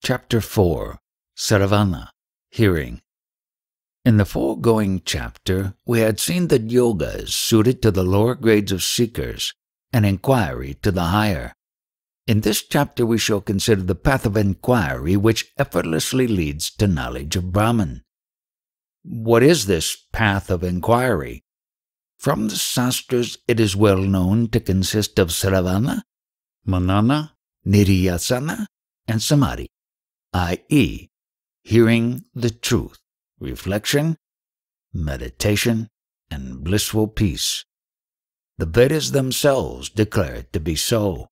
Chapter 4. Ravana, Hearing. In the foregoing chapter, we had seen that yoga is suited to the lower grades of seekers and inquiry to the higher. In this chapter, we shall consider the path of inquiry which effortlessly leads to knowledge of Brahman. What is this path of inquiry? From the Shastras, it is well known to consist of Sravana, Manana, Nidhyasana, and Samadhi, i.e., hearing the truth, reflection, meditation, and blissful peace. The Vedas themselves declare it to be so.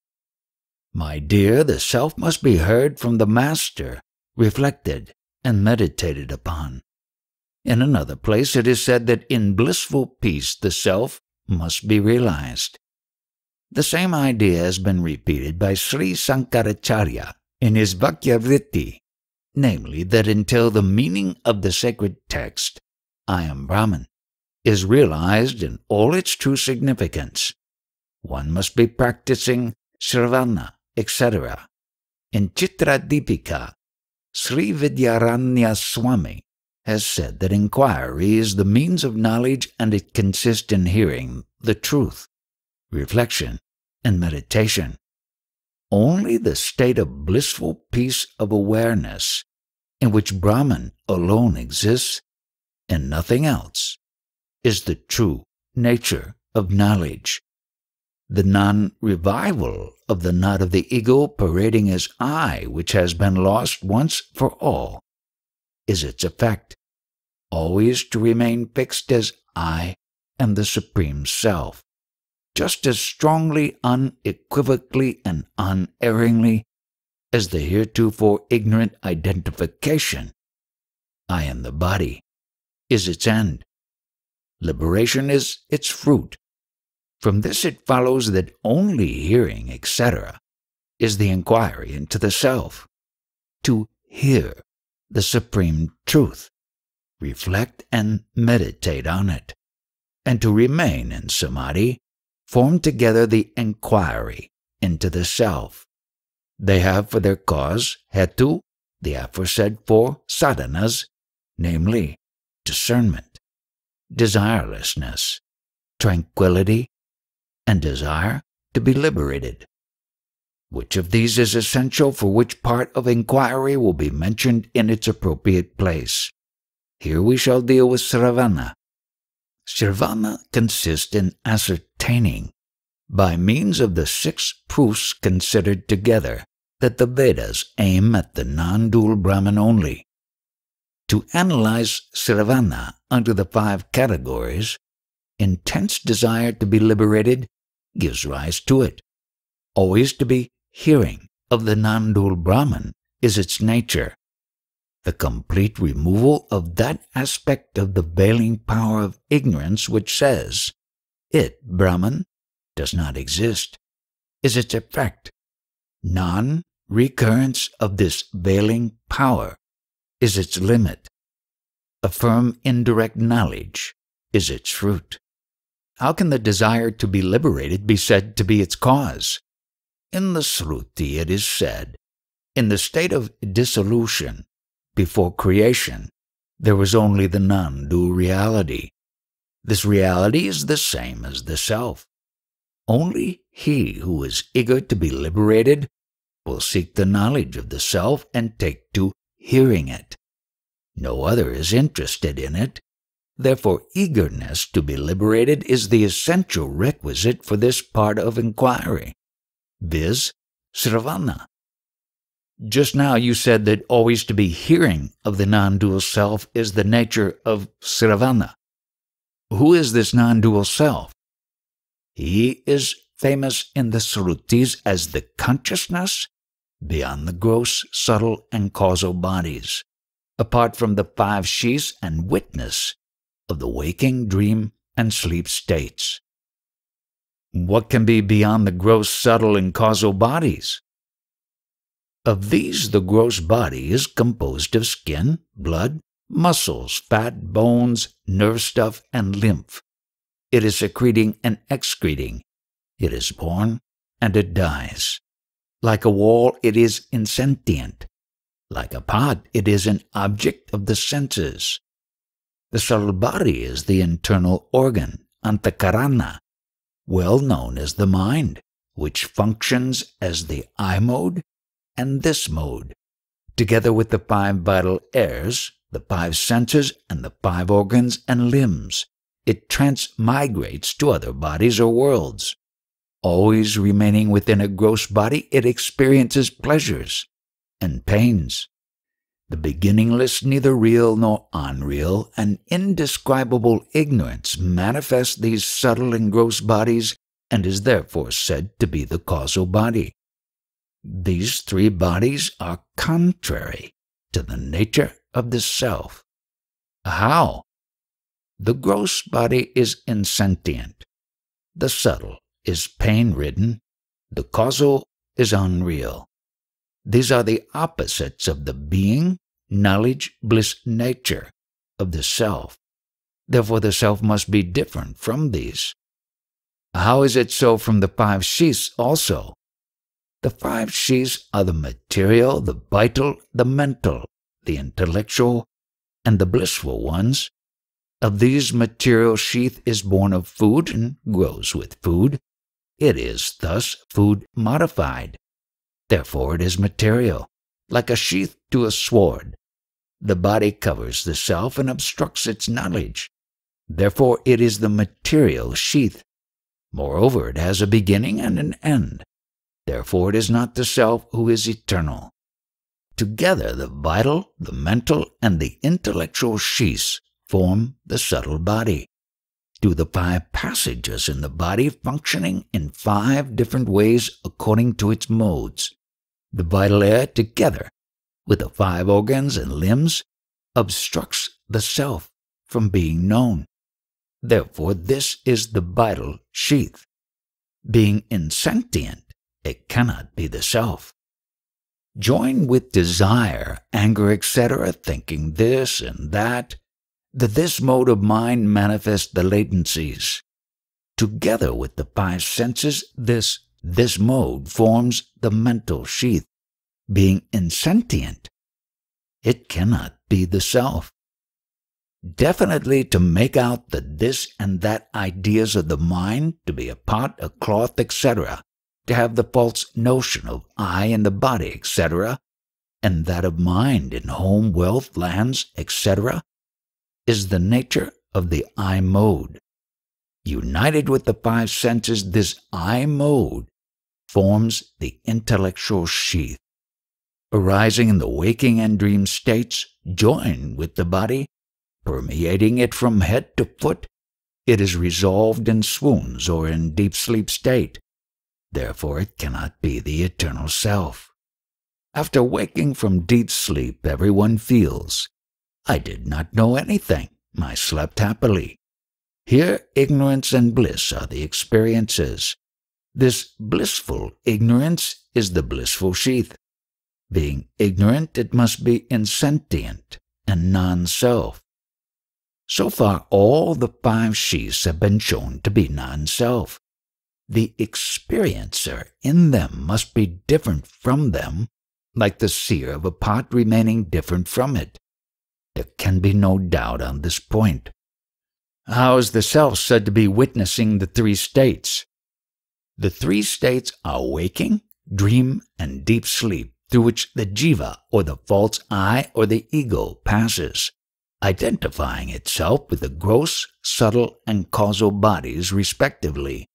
My dear, the self must be heard from the master, reflected, and meditated upon. In another place it is said that in blissful peace the self must be realized. The same idea has been repeated by Sri Sankaracharya in his Vakyavritti, namely that until the meaning of the sacred text, I am Brahman, is realized in all its true significance, one must be practicing Shravana, etc. In ADVAITA-BODHA-DEEPIKA, Sri Vidyaranya Swami has said that inquiry is the means of knowledge and it consists in hearing the truth, reflection, and meditation. Only the state of blissful peace of awareness, in which Brahman alone exists and nothing else, is the true nature of knowledge. The non-revival of the knot of the ego parading as I, which has been lost once for all, is its effect, always to remain fixed as I am the Supreme Self, just as strongly, unequivocally, and unerringly as the heretofore ignorant identification, I am the body, is its end. Liberation is its fruit. From this it follows that only hearing, etc., is the inquiry into the self. To hear the supreme truth, reflect and meditate on it, and to remain in samadhi, form together the inquiry into the self. They have for their cause hetu, the aforesaid four sadhanas, namely discernment, desirelessness, tranquility, and desire to be liberated. Which of these is essential for which part of inquiry will be mentioned in its appropriate place. Here we shall deal with Ravana. Ravana consists in ascertaining, by means of the 6 proofs considered together, that the Vedas aim at the non-dual Brahman only. To analyze Ravana under the 5 categories, intense desire to be liberated gives rise to it. Always to be hearing of the non-dual Brahman is its nature. The complete removal of that aspect of the veiling power of ignorance which says, it, Brahman, does not exist, is its effect. Non-recurrence of this veiling power is its limit. A firm indirect knowledge is its fruit. How can the desire to be liberated be said to be its cause? In the Sruti it is said, in the state of dissolution, before creation, there was only the non-dual reality. This reality is the same as the self. Only he who is eager to be liberated will seek the knowledge of the self and take to hearing it. No other is interested in it. Therefore, eagerness to be liberated is the essential requisite for this part of inquiry, viz., Ravana. Just now you said that always to be hearing of the non-dual self is the nature of Ravana. Who is this non-dual self? He is famous in the Srutis as the consciousness beyond the gross, subtle, and causal bodies, apart from the 5 sheaths and witness of the waking, dream, and sleep states. What can be beyond the gross, subtle, and causal bodies? Of these, the gross body is composed of skin, blood, muscles, fat, bones, nerve stuff, and lymph. It is secreting and excreting. It is born and it dies. Like a wall, it is insentient. Like a pot, it is an object of the senses. The subtle body is the internal organ, antakarana, well known as the mind, which functions as the I mode and this mode, together with the 5 vital airs, the 5 senses, and the 5 organs and limbs. It transmigrates to other bodies or worlds. Always remaining within a gross body, it experiences pleasures and pains. The beginningless, neither real nor unreal, and indescribable ignorance manifests these subtle and gross bodies and is therefore said to be the causal body. These 3 bodies are contrary to the nature of the self. How? The gross body is insentient. The subtle is pain-ridden. The causal is unreal. These are the opposites of the being, knowledge, bliss nature of the self. Therefore the self must be different from these. How is it so from the 5 sheaths also? The 5 sheaths are the material, the vital, the mental, the intellectual, and the blissful ones. Of these, material sheath is born of food and grows with food. It is thus food modified. Therefore it is material, like a sheath to a sword. The body covers the self and obstructs its knowledge. Therefore it is the material sheath. Moreover, it has a beginning and an end. Therefore it is not the self who is eternal. Together the vital, the mental, and the intellectual sheaths form the subtle body. To the 5 passages in the body functioning in 5 different ways according to its modes. The vital air, together with the 5 organs and limbs, obstructs the self from being known. Therefore this is the vital sheath. Being insentient, it cannot be the self. Join with desire, anger, etc., thinking this and that. This mode of mind manifests the latencies. Together with the 5 senses, this mode forms the mental sheath. Being insentient, it cannot be the self. Definitely to make out the this and that ideas of the mind to be a pot, a cloth, etc., to have the false notion of I in the body, etc., and that of mind in home, wealth, lands, etc., is the nature of the I mode. United with the 5 senses, this I mode forms the intellectual sheath. Arising in the waking and dream states, joined with the body, permeating it from head to foot, it is resolved in swoons or in deep sleep state. Therefore it cannot be the eternal self. After waking from deep sleep, everyone feels, I did not know anything. I slept happily. Here ignorance and bliss are the experiences. This blissful ignorance is the blissful sheath. Being ignorant, it must be insentient and non-self. So far, all the 5 sheaths have been shown to be non-self. The experiencer in them must be different from them, like the seer of a pot remaining different from it. There can be no doubt on this point. How is the self said to be witnessing the 3 states? The 3 states are waking, dream, and deep sleep, through which the jiva, or the false I, or the ego, passes, identifying itself with the gross, subtle, and causal bodies respectively.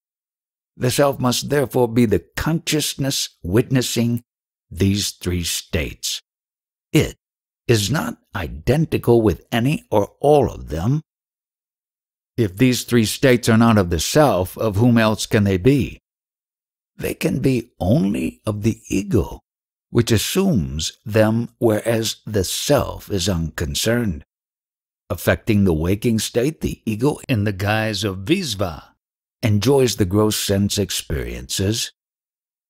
The self must therefore be the consciousness witnessing these 3 states. It is not identical with any or all of them. If these 3 states are not of the self, of whom else can they be? They can be only of the ego, which assumes them, whereas the self is unconcerned. Affecting the waking state, the ego, in the guise of visva, enjoys the gross sense experiences.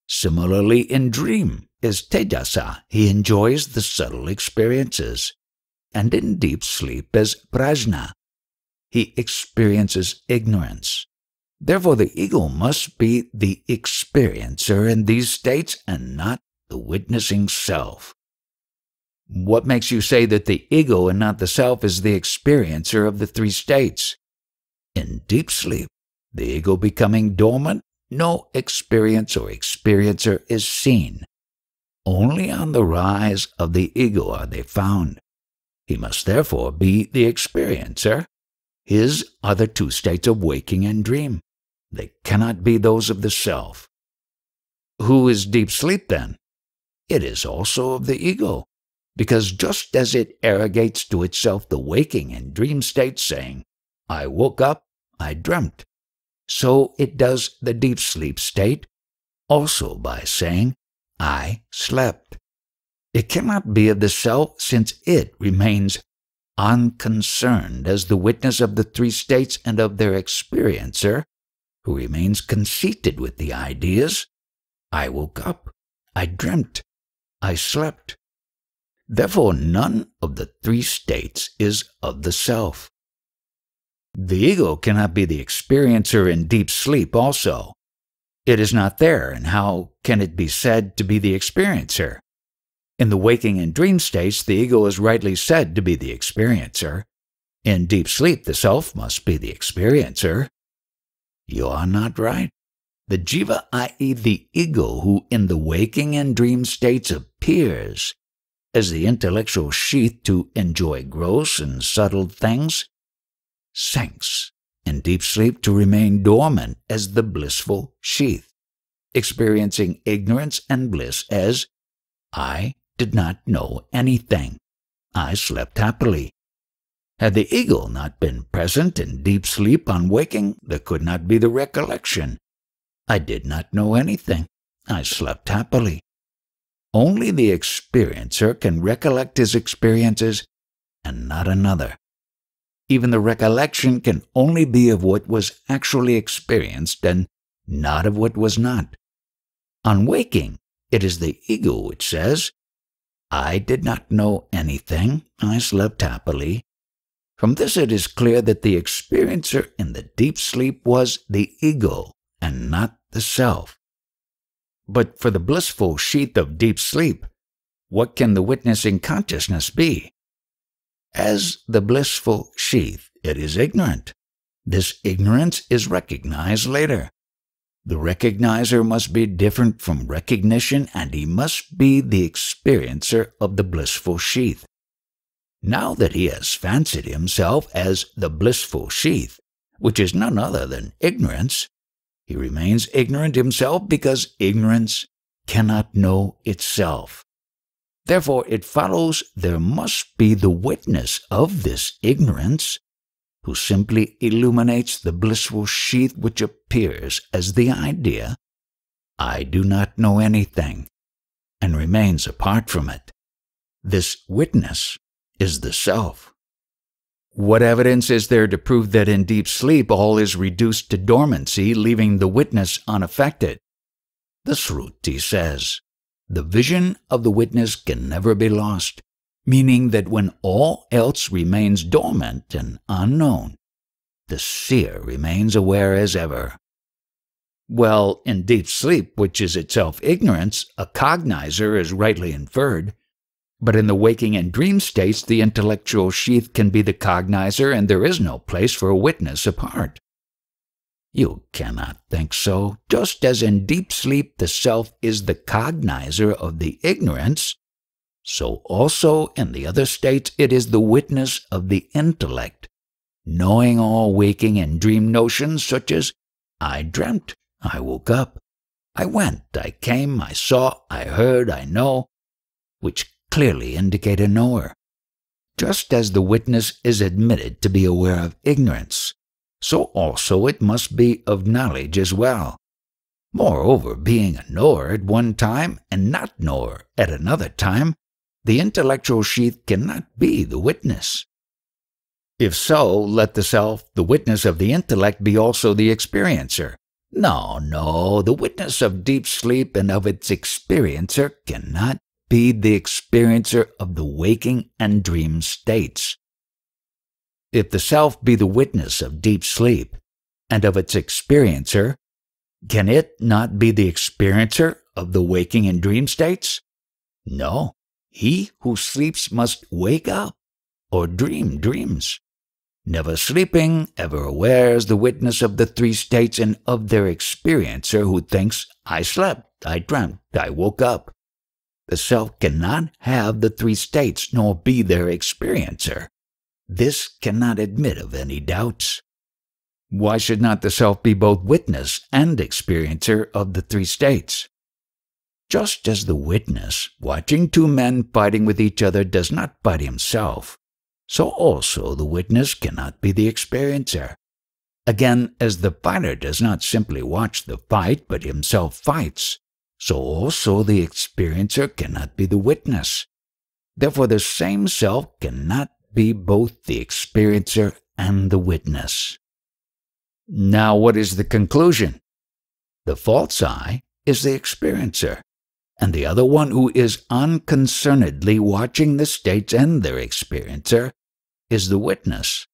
Similarly, in dream is tejasa, he enjoys the subtle experiences. And in deep sleep as prajna, he experiences ignorance. Therefore the ego must be the experiencer in these states and not the witnessing self. What makes you say that the ego and not the self is the experiencer of the three states? In deep sleep, the ego becoming dormant, no experience or experiencer is seen. Only on the rise of the ego are they found. He must therefore be the experiencer. His are the two states of waking and dream. They cannot be those of the self. Who is deep sleep then? It is also of the ego, because just as it arrogates to itself the waking and dream state, saying, I woke up, I dreamt, so it does the deep sleep state, also by saying, I slept. It cannot be of the self, since it remains unconcerned as the witness of the three states and of their experiencer, who remains conceited with the ideas, I woke up, I dreamt, I slept. Therefore none of the three states is of the self. The ego cannot be the experiencer in deep sleep also. It is not there, and how can it be said to be the experiencer? In the waking and dream states, the ego is rightly said to be the experiencer. In deep sleep, the self must be the experiencer. You are not right. The jiva, i.e. the ego, who in the waking and dream states appears as the intellectual sheath to enjoy gross and subtle things, sinks in deep sleep to remain dormant as the blissful sheath, experiencing ignorance and bliss as, I did not know anything. I slept happily. Had the ego not been present in deep sleep on waking, there could not be the recollection. I did not know anything. I slept happily. Only the experiencer can recollect his experiences and not another. Even the recollection can only be of what was actually experienced and not of what was not. On waking, it is the ego which says, I did not know anything, I slept happily. From this it is clear that the experiencer in the deep sleep was the ego and not the self. But for the blissful sheath of deep sleep, what can the witnessing consciousness be? As the blissful sheath, it is ignorant. This ignorance is recognized later. The recognizer must be different from recognition, and he must be the experiencer of the blissful sheath. Now that he has fancied himself as the blissful sheath, which is none other than ignorance, he remains ignorant himself because ignorance cannot know itself. Therefore it follows there must be the witness of this ignorance, who simply illuminates the blissful sheath which appears as the idea, I do not know anything, and remains apart from it. This witness is the self. What evidence is there to prove that in deep sleep all is reduced to dormancy, leaving the witness unaffected? The Sruti says, the vision of the witness can never be lost, meaning that when all else remains dormant and unknown, the seer remains aware as ever. Well, in deep sleep, which is itself ignorance, a cognizer is rightly inferred, but in the waking and dream states, the intellectual sheath can be the cognizer, and there is no place for a witness apart. You cannot think so. Just as in deep sleep the self is the cognizer of the ignorance, so also in the other states it is the witness of the intellect, knowing all waking and dream notions such as I dreamt, I woke up, I went, I came, I saw, I heard, I know, which clearly indicate a knower. Just as the witness is admitted to be aware of ignorance, so also it must be of knowledge as well. Moreover, being a knower at one time and not knower at another time, the intellectual sheath cannot be the witness. If so, let the self, the witness of the intellect, be also the experiencer. No, the witness of deep sleep and of its experiencer cannot be the experiencer of the waking and dream states. If the self be the witness of deep sleep and of its experiencer, can it not be the experiencer of the waking and dream states? No, he who sleeps must wake up or dream dreams. Never sleeping, ever aware is the witness of the three states and of their experiencer who thinks, I slept, I dreamt, I woke up. The self cannot have the three states nor be their experiencer. This cannot admit of any doubts. Why should not the self be both witness and experiencer of the three states? Just as the witness, watching two men fighting with each other, does not fight himself, so also the witness cannot be the experiencer. Again, as the fighter does not simply watch the fight but himself fights, so also the experiencer cannot be the witness. Therefore the same self cannot be both the experiencer and the witness. Now what is the conclusion? The false I is the experiencer, and the other one who is unconcernedly watching the states and their experiencer is the witness.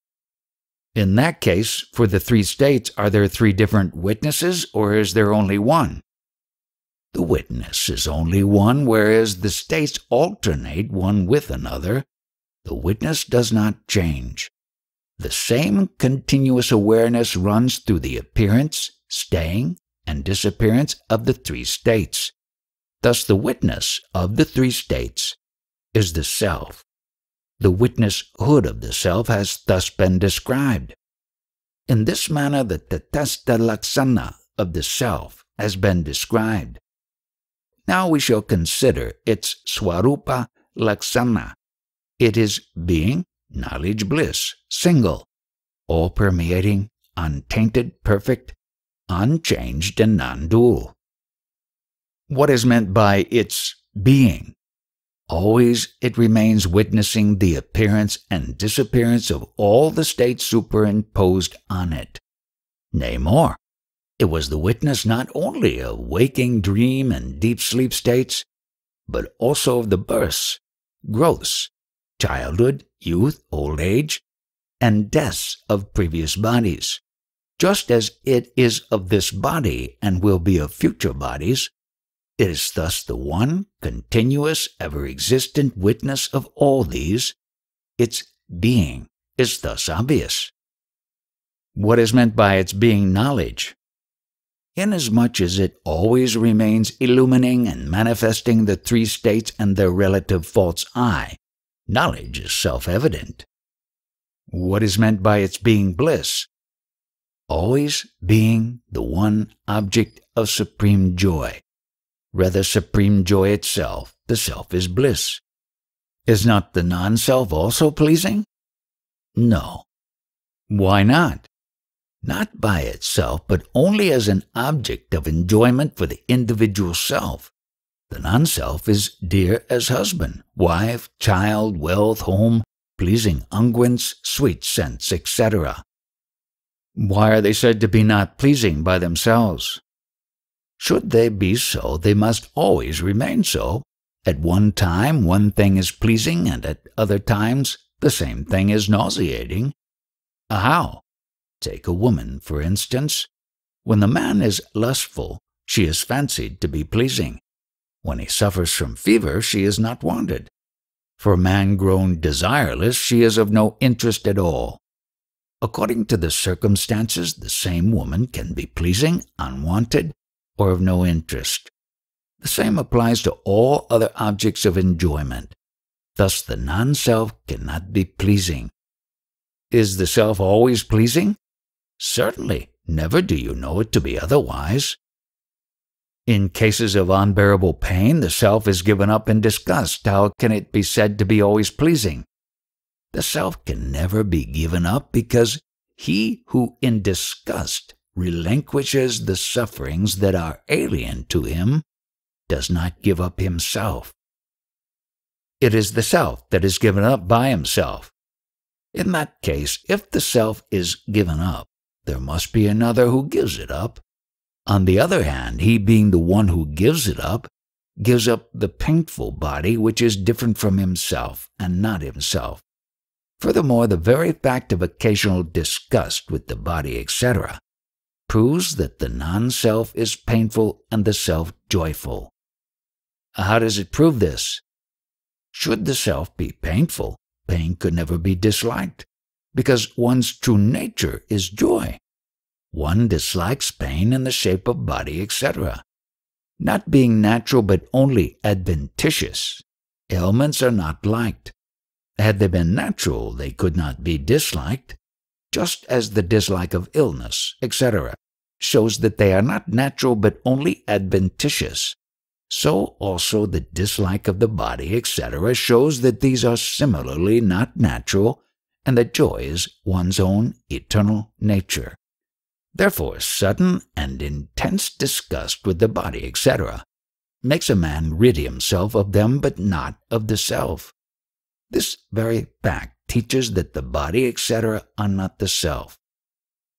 In that case, for the three states, are there three different witnesses, or is there only one? The witness is only one, whereas the states alternate one with another. The witness does not change. The same continuous awareness runs through the appearance, staying, and disappearance of the three states. Thus the witness of the three states is the self. The witnesshood of the self has thus been described. In this manner the tatastha laksana of the self has been described. Now we shall consider its swarupa laksana. It is being, knowledge, bliss, single, all-permeating, untainted, perfect, unchanged, and non-dual. What is meant by its being? Always it remains witnessing the appearance and disappearance of all the states superimposed on it. Nay more, it was the witness not only of waking, dream, and deep sleep states, but also of the births, growths, childhood, youth, old age, and deaths of previous bodies, just as it is of this body and will be of future bodies. It is thus the one, continuous, ever-existent witness of all these. Its being is thus obvious. What is meant by its being knowledge? Inasmuch as it always remains illumining and manifesting the three states and their relative false I, knowledge is self-evident. What is meant by its being bliss? Always being the one object of supreme joy. Rather, supreme joy itself, the self is bliss. Is not the non-self also pleasing? No. Why not? Not by itself, but only as an object of enjoyment for the individual self. The non-self is dear as husband, wife, child, wealth, home, pleasing unguents, sweet scents, etc. Why are they said to be not pleasing by themselves? Should they be so, they must always remain so. At one time, one thing is pleasing, and at other times, the same thing is nauseating. How? Take a woman, for instance. When the man is lustful, she is fancied to be pleasing. When he suffers from fever, she is not wanted. For a man grown desireless, she is of no interest at all. According to the circumstances, the same woman can be pleasing, unwanted, or of no interest. The same applies to all other objects of enjoyment. Thus the non-self cannot be pleasing. Is the self always pleasing? Certainly, never do you know it to be otherwise. In cases of unbearable pain, the self is given up in disgust. How can it be said to be always pleasing? The self can never be given up because he who in disgust relinquishes the sufferings that are alien to him does not give up himself. It is the self that is given up by himself. In that case, if the self is given up, there must be another who gives it up. On the other hand, he being the one who gives it up, gives up the painful body which is different from himself and not himself. Furthermore, the very fact of occasional disgust with the body, etc., proves that the non-self is painful and the self joyful. How does it prove this? Should the self be painful, pain could never be disliked, because one's true nature is joy. One dislikes pain in the shape of body, etc. Not being natural but only adventitious, ailments are not liked. Had they been natural, they could not be disliked, just as the dislike of illness, etc., shows that they are not natural but only adventitious. So also the dislike of the body, etc., shows that these are similarly not natural, and that joy is one's own eternal nature. Therefore, sudden and intense disgust with the body, etc., makes a man rid himself of them but not of the self. This very fact teaches that the body, etc., are not the self.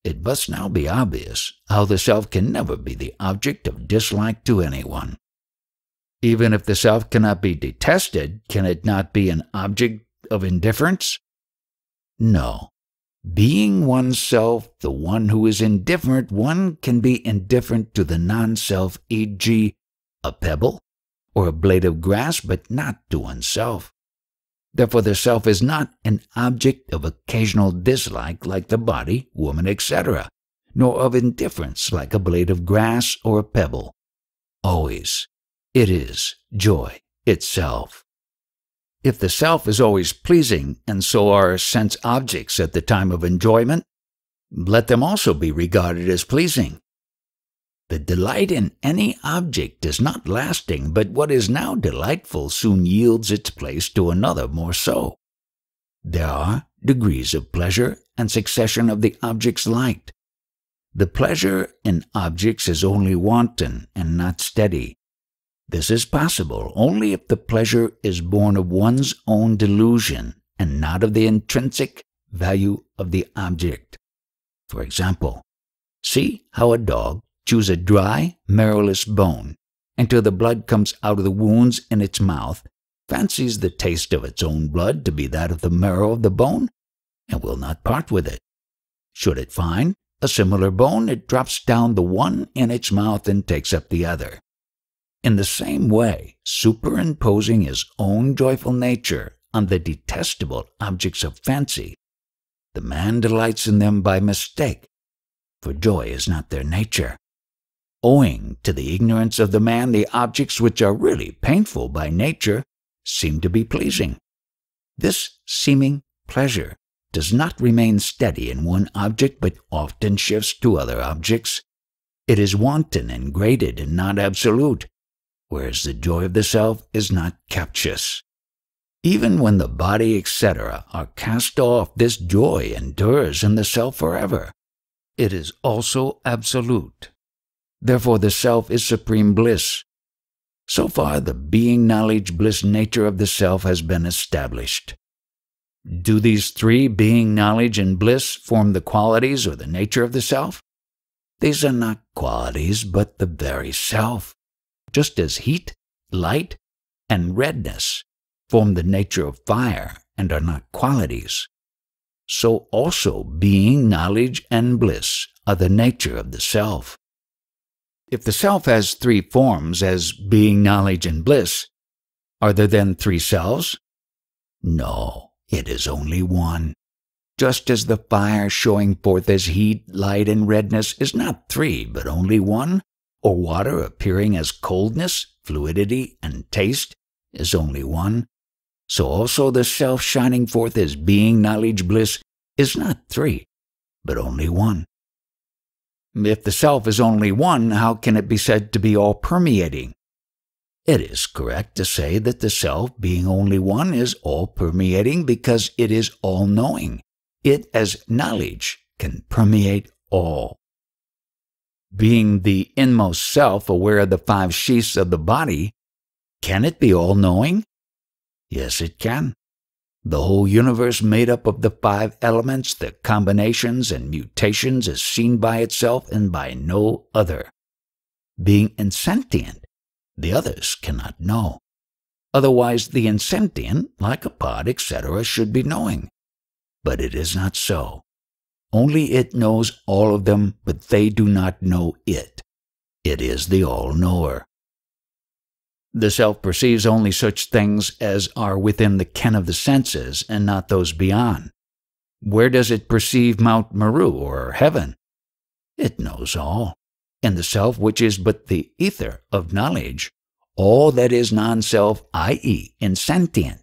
It must now be obvious how the self can never be the object of dislike to anyone. Even if the self cannot be detested, can it not be an object of indifference? No. Being oneself, the one who is indifferent, one can be indifferent to the non-self, e.g., a pebble or a blade of grass, but not to oneself. Therefore the self is not an object of occasional dislike like the body, woman, etc., nor of indifference like a blade of grass or a pebble. Always, it is joy itself. If the self is always pleasing, and so are sense objects at the time of enjoyment, let them also be regarded as pleasing. The delight in any object is not lasting, but what is now delightful soon yields its place to another more so. There are degrees of pleasure and succession of the objects liked. The pleasure in objects is only wanton and not steady. This is possible only if the pleasure is born of one's own delusion and not of the intrinsic value of the object. For example, see how a dog chews a dry, marrowless bone until the blood comes out of the wounds in its mouth, fancies the taste of its own blood to be that of the marrow of the bone, and will not part with it. Should it find a similar bone, it drops down the one in its mouth and takes up the other. In the same way, superimposing his own joyful nature on the detestable objects of fancy, the man delights in them by mistake, for joy is not their nature. Owing to the ignorance of the man, the objects which are really painful by nature seem to be pleasing. This seeming pleasure does not remain steady in one object, but often shifts to other objects. It is wanton and graded and not absolute, whereas the joy of the self is not captious. Even when the body, etc., are cast off, this joy endures in the self forever. It is also absolute. Therefore the self is supreme bliss. So far the being, knowledge, bliss nature of the self has been established. Do these three, being, knowledge, and bliss, form the qualities or the nature of the self? These are not qualities, but the very self. Just as heat, light, and redness form the nature of fire and are not qualities, so also being, knowledge, and bliss are the nature of the self. If the self has three forms, as being, knowledge, and bliss, are there then three selves? No, it is only one. Just as the fire showing forth as heat, light, and redness is not three, but only one, or water appearing as coldness, fluidity, and taste is only one, so also the self shining forth as being, knowledge, bliss is not three, but only one. If the self is only one, how can it be said to be all-permeating? It is correct to say that the self, being only one, is all-permeating because it is all-knowing. It, as knowledge, can permeate all. Being the inmost self, aware of the five sheaths of the body, can it be all-knowing? Yes, it can. The whole universe made up of the five elements, the combinations and mutations, is seen by itself and by no other. Being insentient, the others cannot know. Otherwise the insentient, like a pod, etc., should be knowing. But it is not so. Only it knows all of them, but they do not know it. It is the all-knower. The self perceives only such things as are within the ken of the senses and not those beyond. Where does it perceive Mount Meru or heaven? It knows all. In the self which is but the ether of knowledge, all that is non-self, i.e. insentient,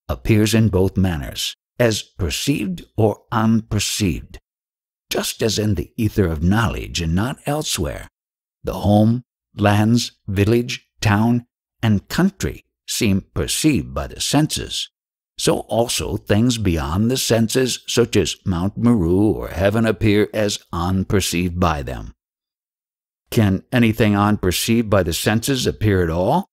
appears in both manners, as perceived or unperceived. Just as in the ether of knowledge and not elsewhere, the home, lands, village, town, and country seem perceived by the senses, so also things beyond the senses, such as Mount Meru or heaven, appear as unperceived by them. Can anything unperceived by the senses appear at all?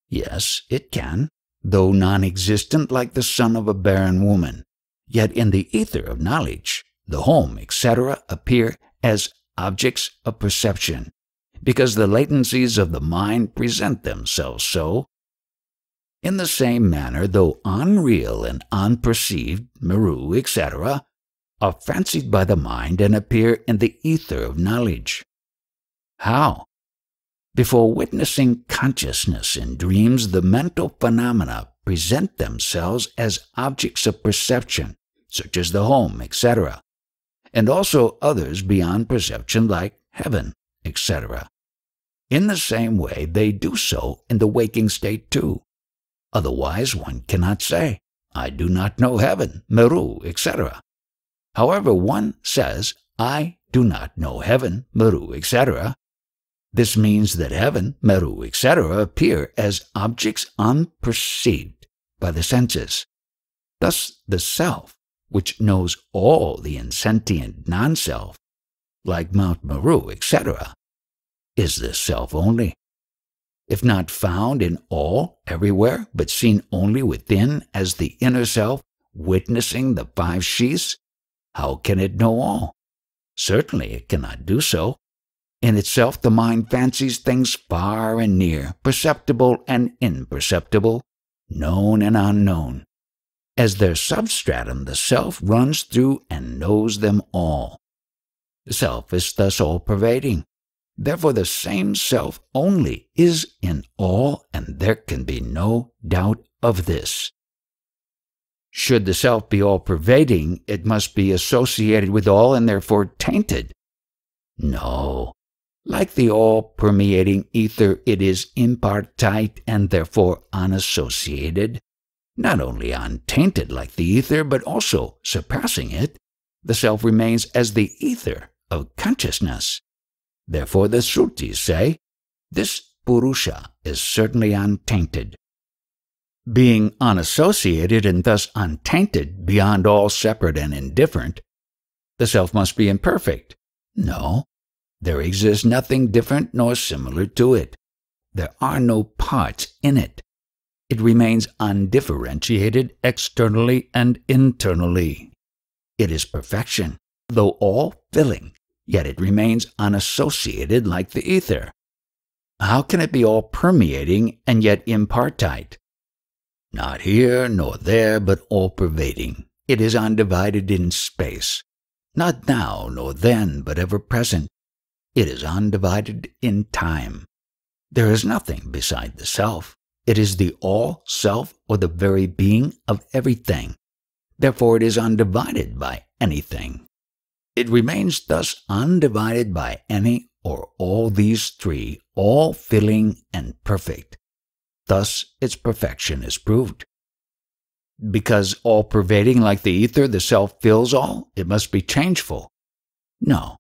Yes, it can, though non-existent like the son of a barren woman. Yet in the ether of knowledge, the home, etc., appear as objects of perception, because the latencies of the mind present themselves so. In the same manner, though unreal and unperceived, Meru, etc., are fancied by the mind and appear in the ether of knowledge. How? Before witnessing consciousness in dreams, the mental phenomena present themselves as objects of perception, such as the home, etc., and also others beyond perception like heaven, etc. In the same way, they do so in the waking state too. Otherwise, one cannot say, I do not know heaven, Meru, etc. However, one says, I do not know heaven, Meru, etc. This means that heaven, Meru, etc. appear as objects unperceived by the senses. Thus, the self, which knows all the insentient non-self, like Mount Meru, etc., is this self only. If not found in all, everywhere, but seen only within as the inner self, witnessing the five sheaths, how can it know all? Certainly it cannot do so. In itself the mind fancies things far and near, perceptible and imperceptible, known and unknown. As their substratum, the self runs through and knows them all. The self is thus all-pervading. Therefore the same self only is in all, and there can be no doubt of this. Should the self be all-pervading, it must be associated with all and therefore tainted. No. Like the all-permeating ether, it is impartite and therefore unassociated, not only untainted like the ether, but also surpassing it. The self remains as the ether of consciousness. Therefore the Srutis say, this Purusha is certainly untainted. Being unassociated and thus untainted, beyond all separate and indifferent, the self must be imperfect. No, there exists nothing different nor similar to it. There are no parts in it. It remains undifferentiated externally and internally. It is perfection, though all-filling, yet it remains unassociated like the ether. How can it be all-permeating and yet impartite? Not here nor there, but all-pervading. It is undivided in space. Not now nor then, but ever present. It is undivided in time. There is nothing beside the self. It is the all-self or the very being of everything. Therefore it is undivided by anything. It remains thus undivided by any or all these three, all-filling and perfect. Thus its perfection is proved. Because all-pervading like the ether, the self fills all, it must be changeful. No.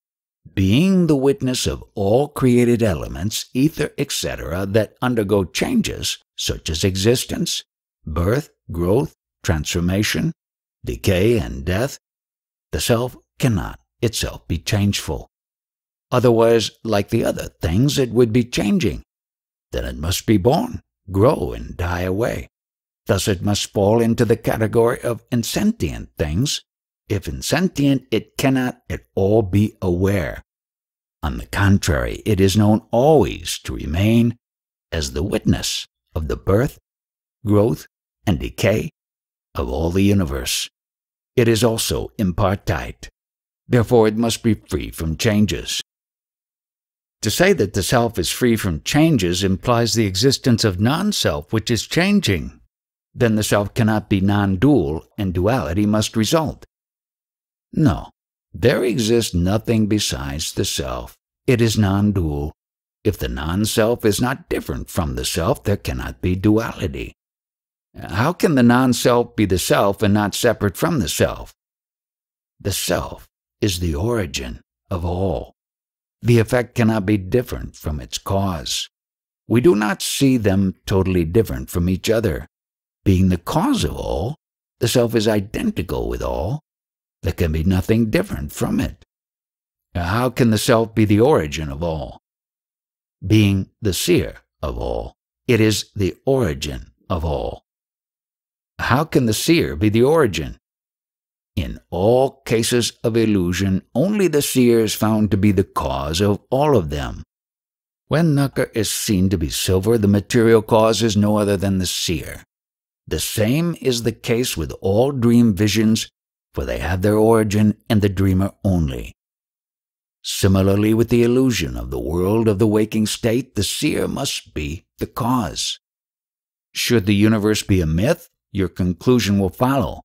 Being the witness of all created elements, ether, etc., that undergo changes, such as existence, birth, growth, transformation, decay, and death, the self cannot itself be changeful. Otherwise, like the other things, it would be changing. Then it must be born, grow, and die away. Thus it must fall into the category of insentient things. If insentient, it cannot at all be aware. On the contrary, it is known always to remain as the witness of the birth, growth, and decay of all the universe. It is also impartite. Therefore it must be free from changes. To say that the self is free from changes implies the existence of non-self which is changing. Then the self cannot be non-dual and duality must result. No, there exists nothing besides the self. It is non-dual. If the non-self is not different from the self, there cannot be duality. How can the non-self be the self and not separate from the self? The self is the origin of all. The effect cannot be different from its cause. We do not see them totally different from each other. Being the cause of all, the self is identical with all. There can be nothing different from it. How can the self be the origin of all? Being the seer of all, it is the origin of all. How can the seer be the origin? In all cases of illusion, only the seer is found to be the cause of all of them. When nacre is seen to be silver, the material cause is no other than the seer. The same is the case with all dream visions, for they have their origin in the dreamer only. Similarly, with the illusion of the world of the waking state, the seer must be the cause. Should the universe be a myth, your conclusion will follow.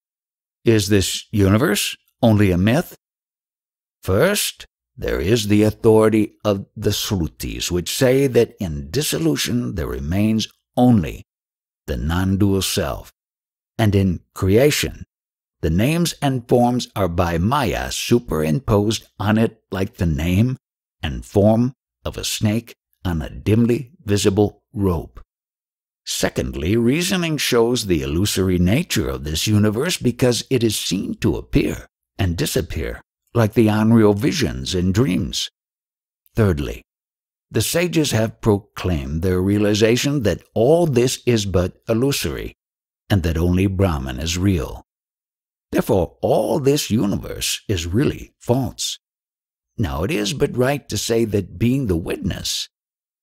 Is this universe only a myth? First, there is the authority of the Srutis, which say that in dissolution there remains only the non-dual self, and in creation, the names and forms are by Maya superimposed on it like the name and form of a snake on a dimly visible rope. Secondly, reasoning shows the illusory nature of this universe because it is seen to appear and disappear like the unreal visions and dreams. Thirdly, the sages have proclaimed their realization that all this is but illusory and that only Brahman is real. Therefore, all this universe is really false. Now, it is but right to say that being the witness,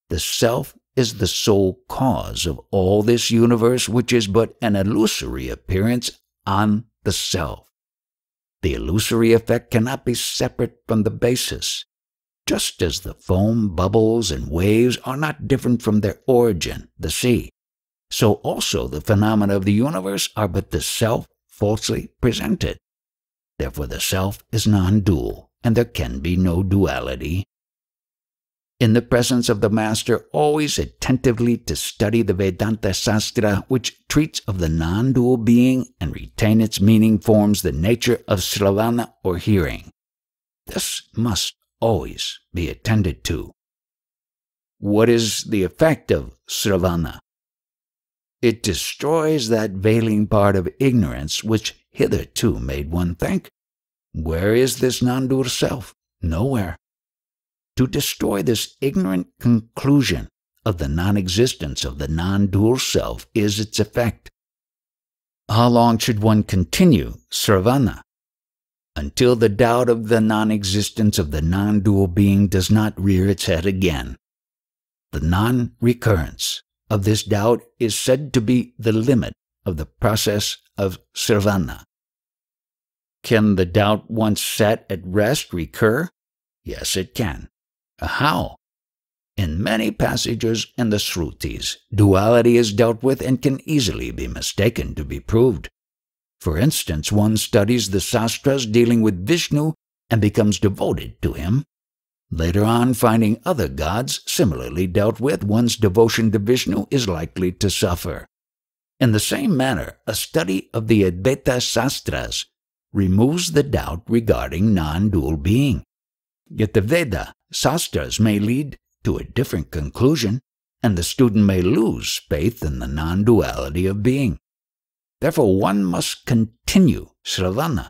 the self is the sole cause of all this universe, which is but an illusory appearance on the self. The illusory effect cannot be separate from the basis. Just as the foam, bubbles, and waves are not different from their origin, the sea, so also the phenomena of the universe are but the self falsely presented. Therefore the self is non-dual, and there can be no duality. In the presence of the Master, always attentively to study the Vedanta Sastra, which treats of the non-dual being and retain its meaning, forms the nature of Sravana or hearing. This must always be attended to. What is the effect of Sravana? It destroys that veiling part of ignorance which hitherto made one think. Where is this non-dual self? Nowhere. To destroy this ignorant conclusion of the non-existence of the non-dual self is its effect. How long should one continue Sravana? Until the doubt of the non-existence of the non-dual being does not rear its head again. The non-recurrence of this doubt is said to be the limit of the process of Sravana. Can the doubt once set at rest recur? Yes, it can. How? In many passages in the Srutis, duality is dealt with and can easily be mistaken to be proved. For instance, one studies the Sastras dealing with Vishnu and becomes devoted to him. Later on, finding other gods similarly dealt with, one's devotion to Vishnu is likely to suffer. In the same manner, a study of the Advaita Sastras removes the doubt regarding non-dual being. Yet the Veda Sastras may lead to a different conclusion, and the student may lose faith in the non-duality of being. Therefore, one must continue Sravana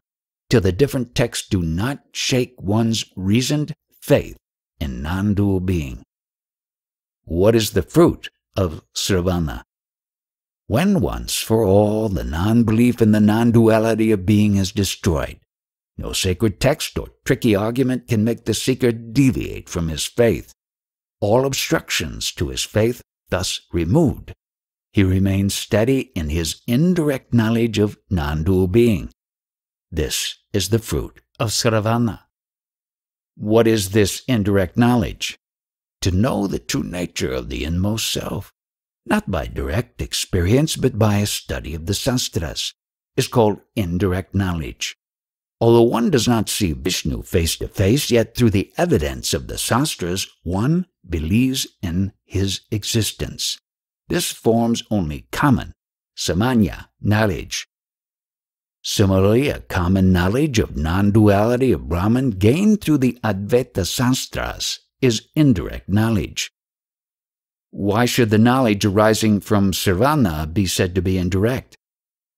till the different texts do not shake one's reasoned faith in non-dual being. What is the fruit of Sravana? When once for all the non-belief in the non-duality of being is destroyed, no sacred text or tricky argument can make the seeker deviate from his faith. All obstructions to his faith thus removed, he remains steady in his indirect knowledge of non-dual being. This is the fruit of Sravana. What is this indirect knowledge? to know the true nature of the inmost self, not by direct experience but by a study of the sastras, is called indirect knowledge. Although one does not see Vishnu face to face, yet through the evidence of the sastras one believes in his existence. This forms only common, samanya, knowledge. Similarly, a common knowledge of non-duality of Brahman gained through the Advaita Sastras is indirect knowledge. Why should the knowledge arising from Ravana be said to be indirect?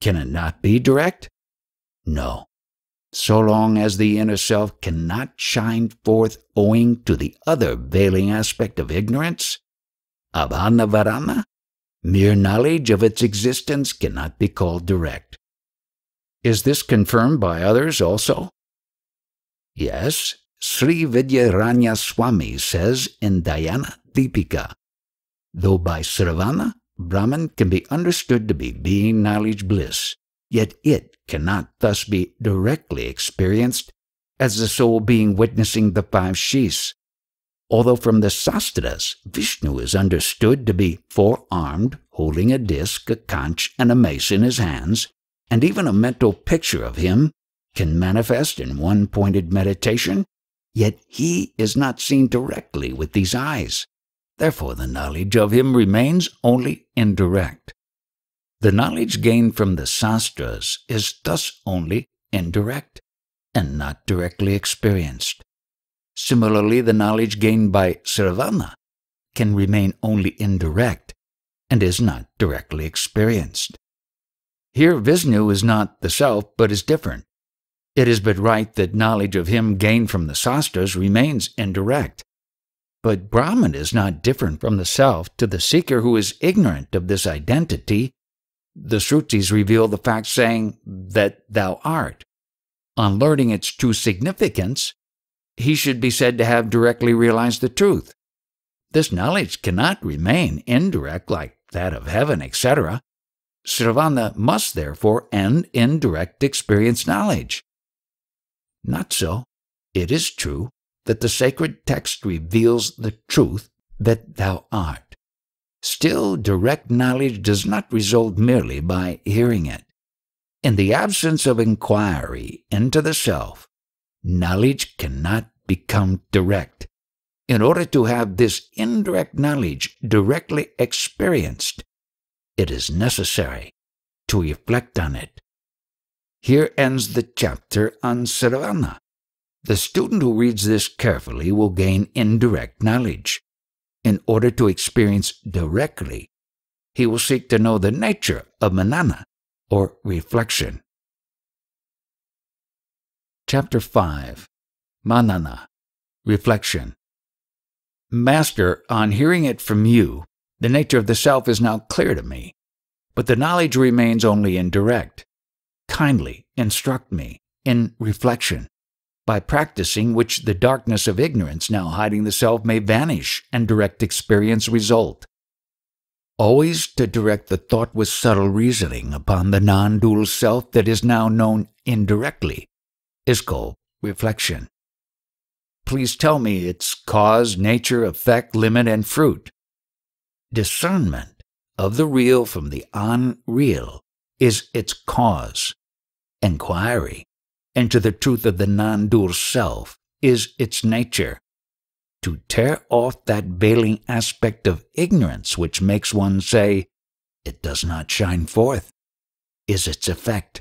Can it not be direct? No. So long as the inner self cannot shine forth owing to the other veiling aspect of ignorance, abhanavarana, mere knowledge of its existence cannot be called direct. Is this confirmed by others also? Yes, Sri Vidyaranya Swami says in ADVAITA-BODHA-DEEPIKA, though by Ravana, Brahman can be understood to be being knowledge bliss, yet it cannot thus be directly experienced as the soul being witnessing the five sheaths. Although from the sastras, Vishnu is understood to be four-armed, holding a disc, a conch, and a mace in his hands, and even a mental picture of him can manifest in one-pointed meditation, yet he is not seen directly with these eyes. Therefore the knowledge of him remains only indirect. The knowledge gained from the sastras is thus only indirect and not directly experienced. Similarly, the knowledge gained by Ravana can remain only indirect and is not directly experienced. Here Vishnu is not the self but is different. It is but right that knowledge of him gained from the sastras remains indirect. But Brahman is not different from the self to the seeker who is ignorant of this identity. The Shrutis reveal the fact saying that thou art. On learning its true significance, he should be said to have directly realized the truth. This knowledge cannot remain indirect like that of heaven, etc. Ravana must therefore end in direct experience knowledge. Not so. It is true that the sacred text reveals the truth that thou art. Still, direct knowledge does not result merely by hearing it. In the absence of inquiry into the self, knowledge cannot become direct. In order to have this indirect knowledge directly experienced, it is necessary to reflect on it. Here ends the chapter on Ravana. The student who reads this carefully will gain indirect knowledge. In order to experience directly, he will seek to know the nature of manana, or reflection. Chapter 5. Manana, reflection. Master, on hearing it from you, the nature of the self is now clear to me, but the knowledge remains only indirect. Kindly instruct me in reflection, by practicing which the darkness of ignorance now hiding the self may vanish and direct experience result. Always to direct the thought with subtle reasoning upon the non-dual self that is now known indirectly is called reflection. Please tell me its cause, nature, effect, limit, and fruit. Discernment of the real from the unreal is its cause. Inquiry into the truth of the non-dual self is its nature. To tear off that veiling aspect of ignorance which makes one say, it does not shine forth, is its effect.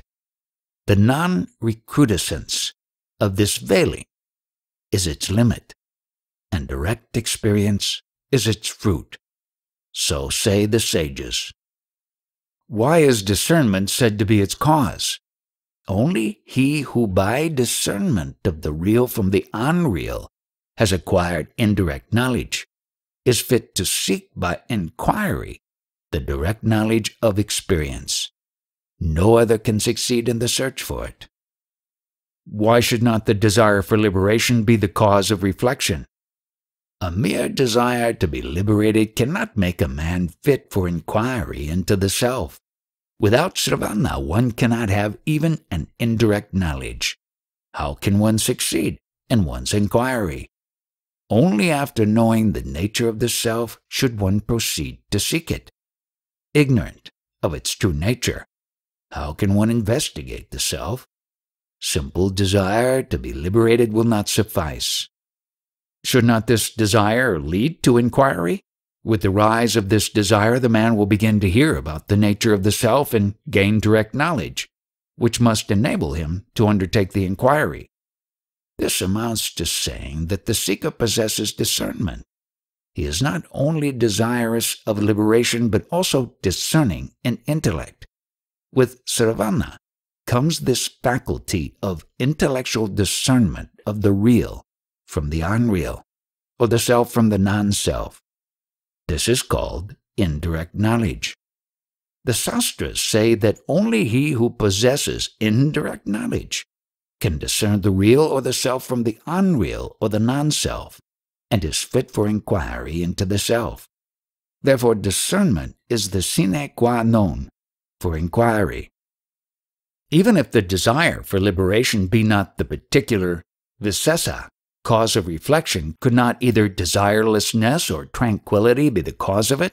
The non-recrudescence of this veiling is its limit, and direct experience is its fruit. So say the sages. Why is discernment said to be its cause? Only he who by discernment of the real from the unreal has acquired indirect knowledge is fit to seek by inquiry the direct knowledge of experience. No other can succeed in the search for it. Why should not the desire for liberation be the cause of reflection? A mere desire to be liberated cannot make a man fit for inquiry into the self. Without Ravana, one cannot have even an indirect knowledge. How can one succeed in one's inquiry? Only after knowing the nature of the self should one proceed to seek it. Ignorant of its true nature, how can one investigate the self? Simple desire to be liberated will not suffice. Should not this desire lead to inquiry? With the rise of this desire, the man will begin to hear about the nature of the self and gain direct knowledge, which must enable him to undertake the inquiry. This amounts to saying that the seeker possesses discernment. He is not only desirous of liberation, but also discerning in intellect. With Ravana comes this faculty of intellectual discernment of the real from the unreal, or the self from the non-self. This is called indirect knowledge. The Sastras say that only he who possesses indirect knowledge can discern the real or the self from the unreal or the non-self, and is fit for inquiry into the self. Therefore, discernment is the sine qua non for inquiry. Even if the desire for liberation be not the particular visesa, cause of reflection, could not either desirelessness or tranquility be the cause of it?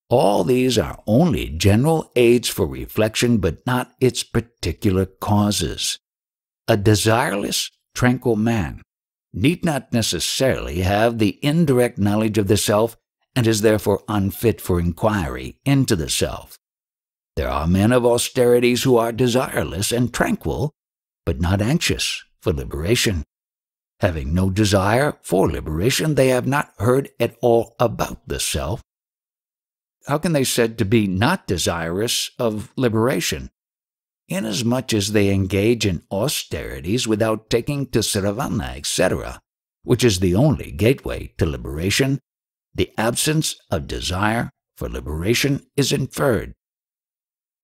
All these are only general aids for reflection, but not its particular causes. A desireless, tranquil man need not necessarily have the indirect knowledge of the self and is therefore unfit for inquiry into the self. There are men of austerities who are desireless and tranquil, but not anxious for liberation. Having no desire for liberation, they have not heard at all about the self. How can they be said to be not desirous of liberation? Inasmuch as they engage in austerities without taking to Ravana, etc., which is the only gateway to liberation, the absence of desire for liberation is inferred.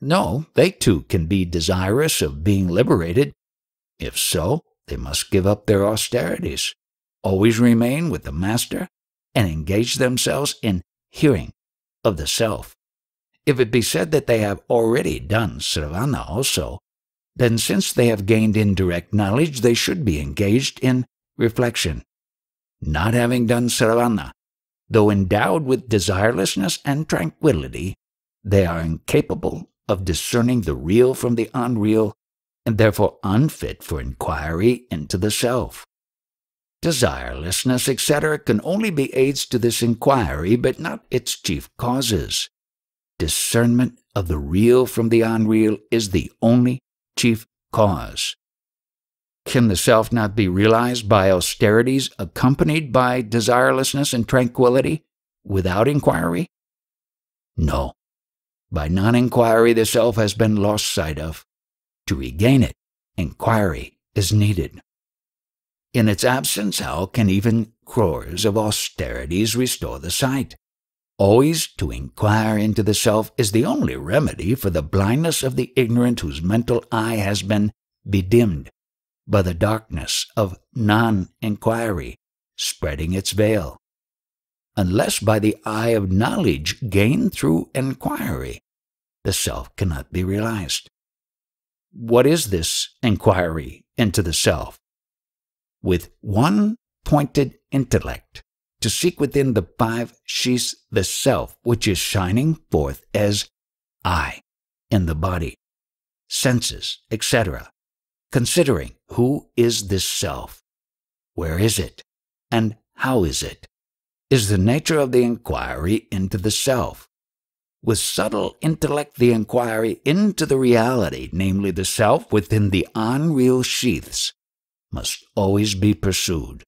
No, they too can be desirous of being liberated. If so, they must give up their austerities, always remain with the Master, and engage themselves in hearing of the self. If it be said that they have already done Ravana also, then since they have gained indirect knowledge, they should be engaged in reflection. Not having done Ravana, though endowed with desirelessness and tranquility, they are incapable of discerning the real from the unreal, and therefore unfit for inquiry into the self. Desirelessness, etc., can only be aids to this inquiry, but not its chief causes. Discernment of the real from the unreal is the only chief cause. Can the self not be realized by austerities accompanied by desirelessness and tranquility without inquiry? No. By non-inquiry, the self has been lost sight of. To regain it, inquiry is needed. In its absence, how can even crores of austerities restore the sight? Always to inquire into the self is the only remedy for the blindness of the ignorant whose mental eye has been bedimmed by the darkness of non-inquiry, spreading its veil. Unless by the eye of knowledge gained through inquiry, the self cannot be realized. What is this inquiry into the self? With one pointed intellect, to seek within the five sheaths the self which is shining forth as I in the body, senses, etc., considering who is this self, where is it, and how is it, is the nature of the inquiry into the self. With subtle intellect, the inquiry into the reality, namely the self within the unreal sheaths, must always be pursued.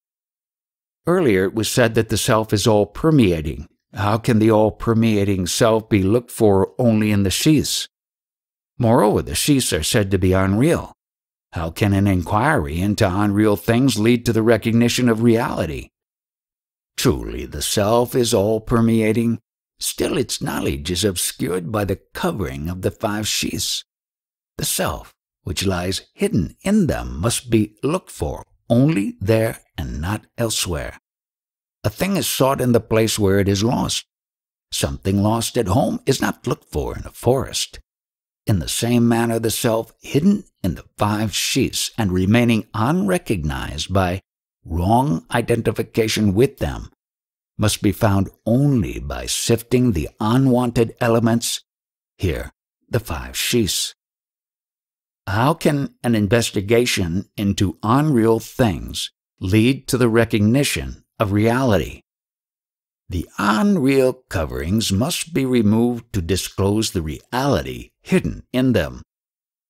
Earlier it was said that the self is all-permeating. How can the all-permeating self be looked for only in the sheaths? Moreover, the sheaths are said to be unreal. How can an inquiry into unreal things lead to the recognition of reality? Truly, the self is all-permeating. Still, its knowledge is obscured by the covering of the five sheaths. The self, which lies hidden in them, must be looked for only there and not elsewhere. A thing is sought in the place where it is lost. Something lost at home is not looked for in a forest. In the same manner, the self hidden in the five sheaths and remaining unrecognized by wrong identification with them must be found only by sifting the unwanted elements, here, the 5 sheaths. How can an investigation into unreal things lead to the recognition of reality? The unreal coverings must be removed to disclose the reality hidden in them.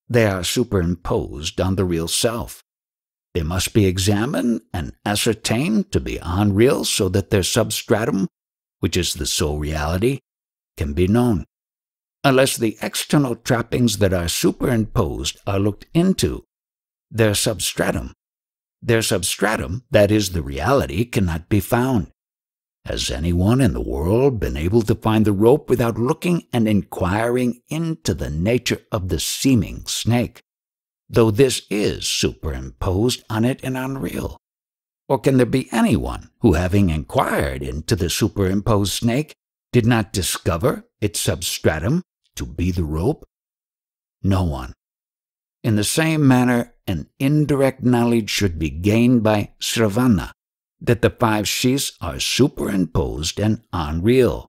They are superimposed on the real self. They must be examined and ascertained to be unreal so that their substratum, which is the soul reality, can be known. Unless the external trappings that are superimposed are looked into, their substratum, that is the reality, cannot be found. Has anyone in the world been able to find the rope without looking and inquiring into the nature of the seeming snake, though this is superimposed on it and unreal? Or can there be anyone who, having inquired into the superimposed snake, did not discover its substratum to be the rope? No one. In the same manner, an indirect knowledge should be gained by Ravana, that the 5 sheaths are superimposed and unreal.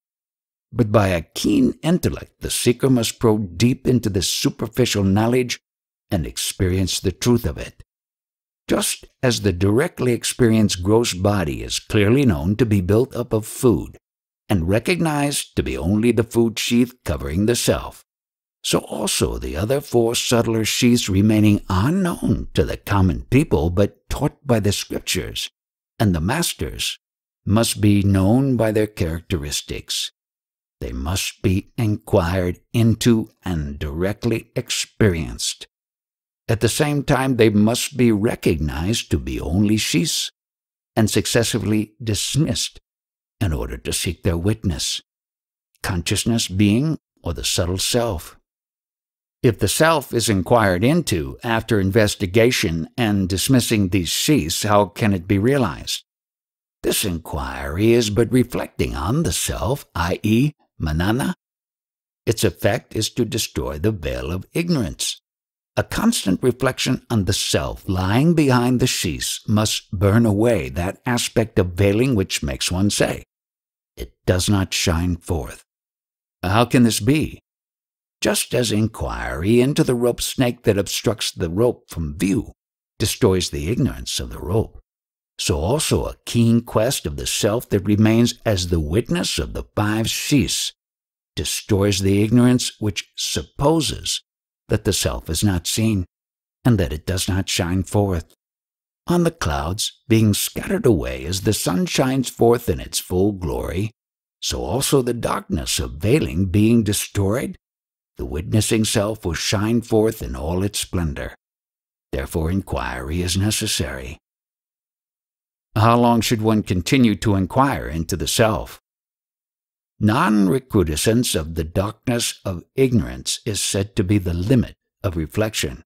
But by a keen intellect, the seeker must probe deep into this superficial knowledge and experience the truth of it. Just as the directly experienced gross body is clearly known to be built up of food, and recognized to be only the food sheath covering the self, so also the other 4 subtler sheaths remaining unknown to the common people but taught by the scriptures and the masters must be known by their characteristics. They must be inquired into and directly experienced. At the same time, they must be recognized to be only sheaths and successively dismissed in order to seek their witness, consciousness being or the subtle self. If the self is inquired into after investigation and dismissing these sheaths, how can it be realized? This inquiry is but reflecting on the self, i.e., manana. Its effect is to destroy the veil of ignorance. A constant reflection on the self lying behind the sheaths must burn away that aspect of veiling which makes one say, "It does not shine forth." How can this be? Just as inquiry into the rope snake that obstructs the rope from view destroys the ignorance of the rope, so also a keen quest of the self that remains as the witness of the 5 sheaths destroys the ignorance which supposes that the self is not seen and that it does not shine forth. On the clouds, being scattered away as the sun shines forth in its full glory, so also the darkness of veiling being destroyed, the witnessing self will shine forth in all its splendor. Therefore, inquiry is necessary. How long should one continue to inquire into the self? Non-recrudescence of the darkness of ignorance is said to be the limit of reflection.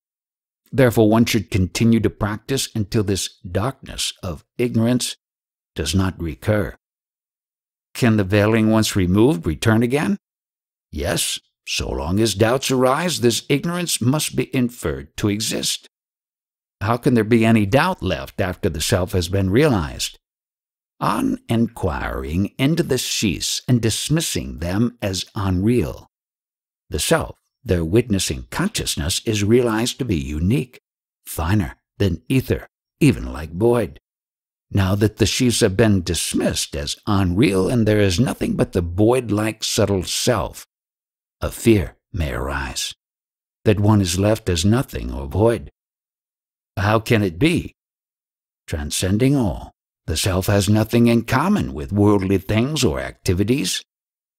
Therefore, one should continue to practice until this darkness of ignorance does not recur. Can the veiling once removed return again? Yes. So long as doubts arise, this ignorance must be inferred to exist. How can there be any doubt left after the self has been realized? On inquiring into the sheaths and dismissing them as unreal, the self, their witnessing consciousness, is realized to be unique, finer than ether, even like void. Now that the sheaths have been dismissed as unreal and there is nothing but the void-like subtle self, a fear may arise, that one is left as nothing or void. How can it be? Transcending all, the self has nothing in common with worldly things or activities.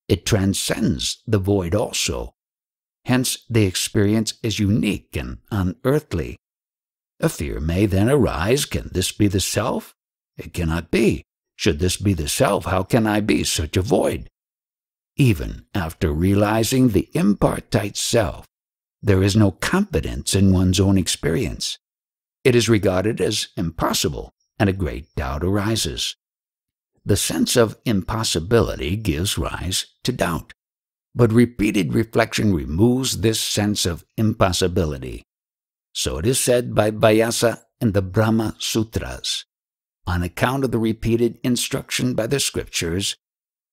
It transcends the void also. Hence, the experience is unique and unearthly. A fear may then arise, can this be the self? It cannot be. Should this be the self, how can I be such a void? Even after realizing the impartite self, there is no confidence in one's own experience. It is regarded as impossible, and a great doubt arises. The sense of impossibility gives rise to doubt, but repeated reflection removes this sense of impossibility. So it is said by Vyasa in the Brahma Sutras. on account of the repeated instruction by the Scriptures,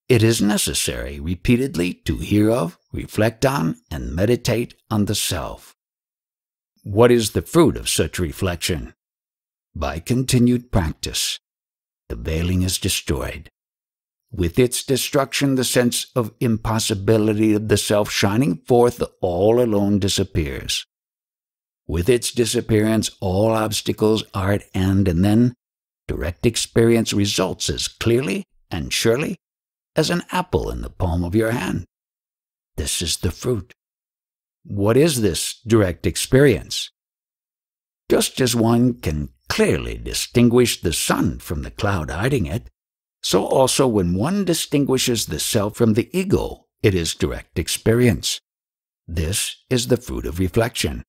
it is necessary repeatedly to hear of, reflect on, and meditate on the self. What is the fruit of such reflection? By continued practice, the veiling is destroyed. With its destruction, the sense of impossibility of the self shining forth all alone disappears. With its disappearance, all obstacles are at end, and then direct experience results as clearly and surely as an apple in the palm of your hand. This is the fruit. What is this direct experience? Just as one can clearly distinguish the sun from the cloud hiding it, so also when one distinguishes the self from the ego, it is direct experience. This is the fruit of reflection.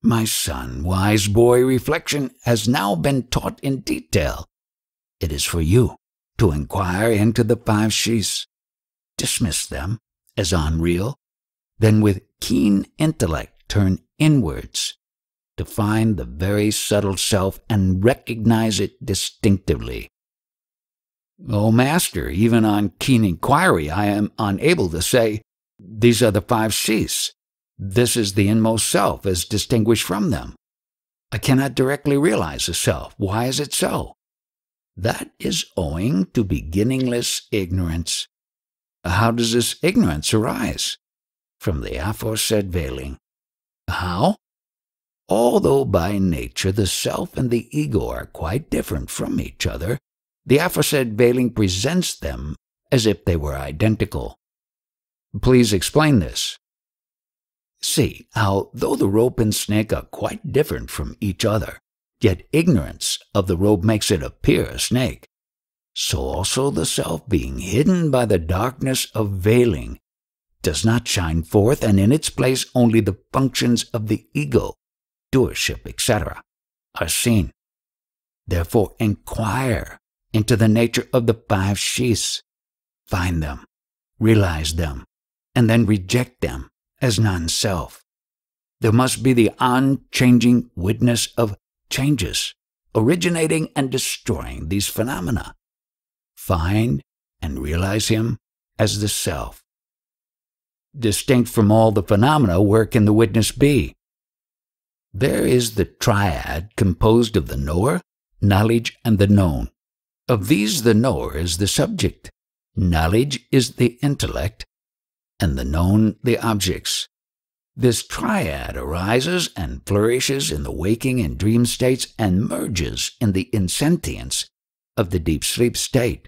My son, wise boy, reflection has now been taught in detail. It is for you to inquire into the 5 sheaths, dismiss them as unreal, then with keen intellect turn inwards to find the very subtle self and recognize it distinctively. O Master, even on keen inquiry I am unable to say, these are the 5 sheaths. This is the inmost self as distinguished from them. I cannot directly realize the self. Why is it so? That is owing to beginningless ignorance. How does this ignorance arise? From the aforesaid veiling. How? Although by nature the self and the ego are quite different from each other, the aforesaid veiling presents them as if they were identical. Please explain this. See how, though the rope and snake are quite different from each other, yet ignorance of the rope makes it appear a snake. So also the self, being hidden by the darkness of veiling, does not shine forth, and in its place only the functions of the ego, doership, etc., are seen. Therefore inquire into the nature of the 5 sheaths, find them, realize them, and then reject them as non-self. There must be the unchanging witness of changes, originating and destroying these phenomena. Find and realize him as the self. Distinct from all the phenomena, where can the witness be? There is the triad composed of the knower, knowledge, and the known. Of these, the knower is the subject, knowledge is the intellect, and the known the objects. This triad arises and flourishes in the waking and dream states and merges in the insentience of the deep sleep state.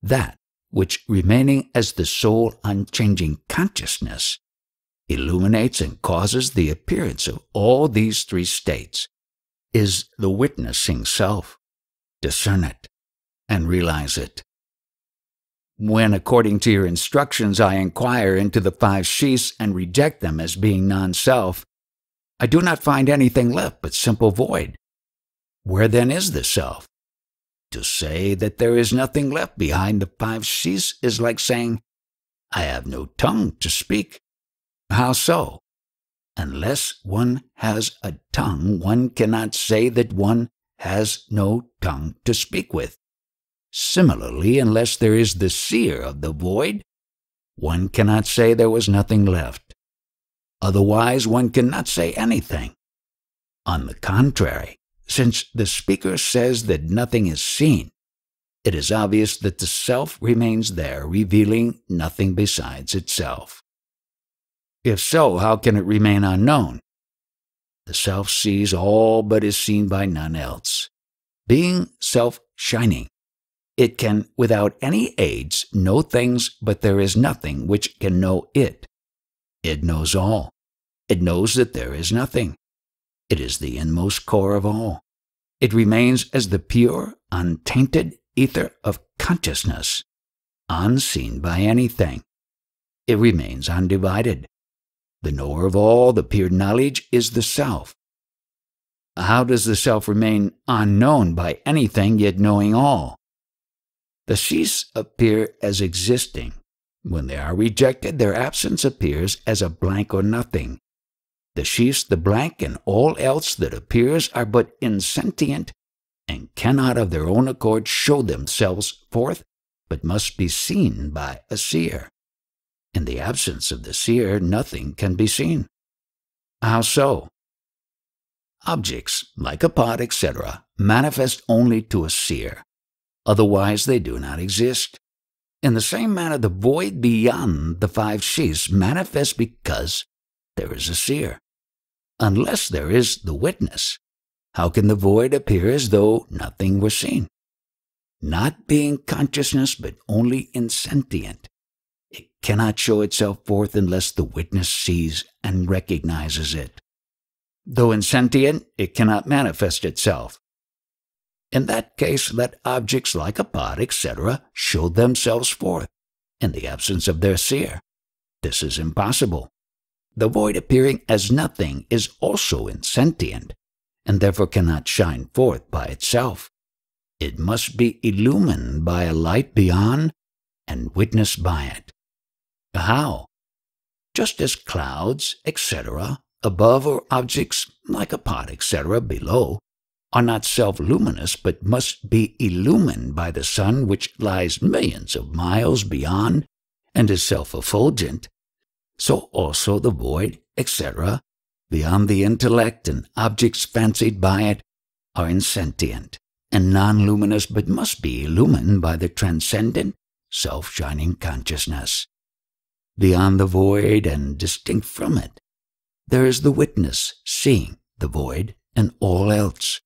That which, remaining as the sole unchanging consciousness, illuminates and causes the appearance of all these 3 states, is the witnessing self. Discern it and realize it. When, according to your instructions, I inquire into the 5 sheaths and reject them as being non-self, I do not find anything left but simple void. Where then is the self? To say that there is nothing left behind the 5 sheaths is like saying, I have no tongue to speak. How so? Unless one has a tongue, one cannot say that one has no tongue to speak with. Similarly, unless there is the seer of the void, one cannot say there was nothing left. Otherwise, one cannot say anything. On the contrary, since the speaker says that nothing is seen, it is obvious that the self remains there, revealing nothing besides itself. If so, how can it remain unknown? The self sees all but is seen by none else. Being self-shining, it can, without any aids, know things, but there is nothing which can know it. It knows all. It knows that there is nothing. It is the inmost core of all. It remains as the pure, untainted ether of consciousness, unseen by anything. It remains undivided. The knower of all, the pure knowledge, is the self. How does the self remain unknown by anything, yet knowing all? The sheaths appear as existing. When they are rejected, their absence appears as a blank or nothing. The sheaths, the blank, and all else that appears are but insentient and cannot of their own accord show themselves forth, but must be seen by a seer. In the absence of the seer, nothing can be seen. How so? Objects, like a pot, etc., manifest only to a seer. Otherwise they do not exist. In the same manner, the void beyond the five sheaths manifests because there is a seer. Unless there is the witness, how can the void appear as though nothing were seen? Not being consciousness, but only insentient, it cannot show itself forth unless the witness sees and recognizes it. Though insentient, it cannot manifest itself. In that case, let objects like a pot, etc., show themselves forth, in the absence of their seer. This is impossible. The void appearing as nothing is also insentient, and therefore cannot shine forth by itself. It must be illumined by a light beyond and witnessed by it. How? Just as clouds, etc., above, or objects like a pot, etc., below, are not self-luminous, but must be illumined by the sun which lies millions of miles beyond and is self-effulgent, so also the void, etc., beyond the intellect and objects fancied by it, are insentient and non-luminous, but must be illumined by the transcendent, self-shining consciousness. Beyond the void and distinct from it, there is the witness seeing the void and all else.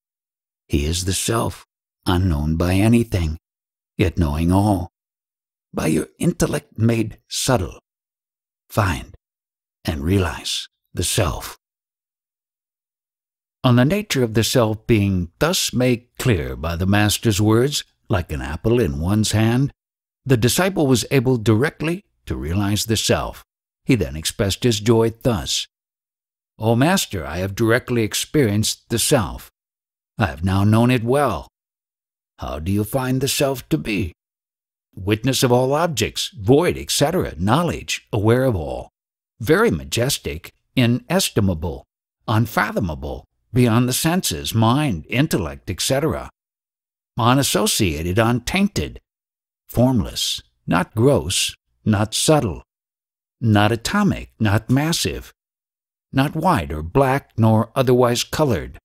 He is the self, unknown by anything, yet knowing all. By your intellect made subtle, find and realize the self. On the nature of the self being thus made clear by the Master's words, like an apple in one's hand, the disciple was able directly to realize the self. He then expressed his joy thus: "O Master, I have directly experienced the self. I have now known it well. How do you find the self to be? Witness of all objects, void, etc., knowledge, aware of all, very majestic, inestimable, unfathomable, beyond the senses, mind, intellect, etc., unassociated, untainted, formless, not gross, not subtle, not atomic, not massive, not white or black nor otherwise colored,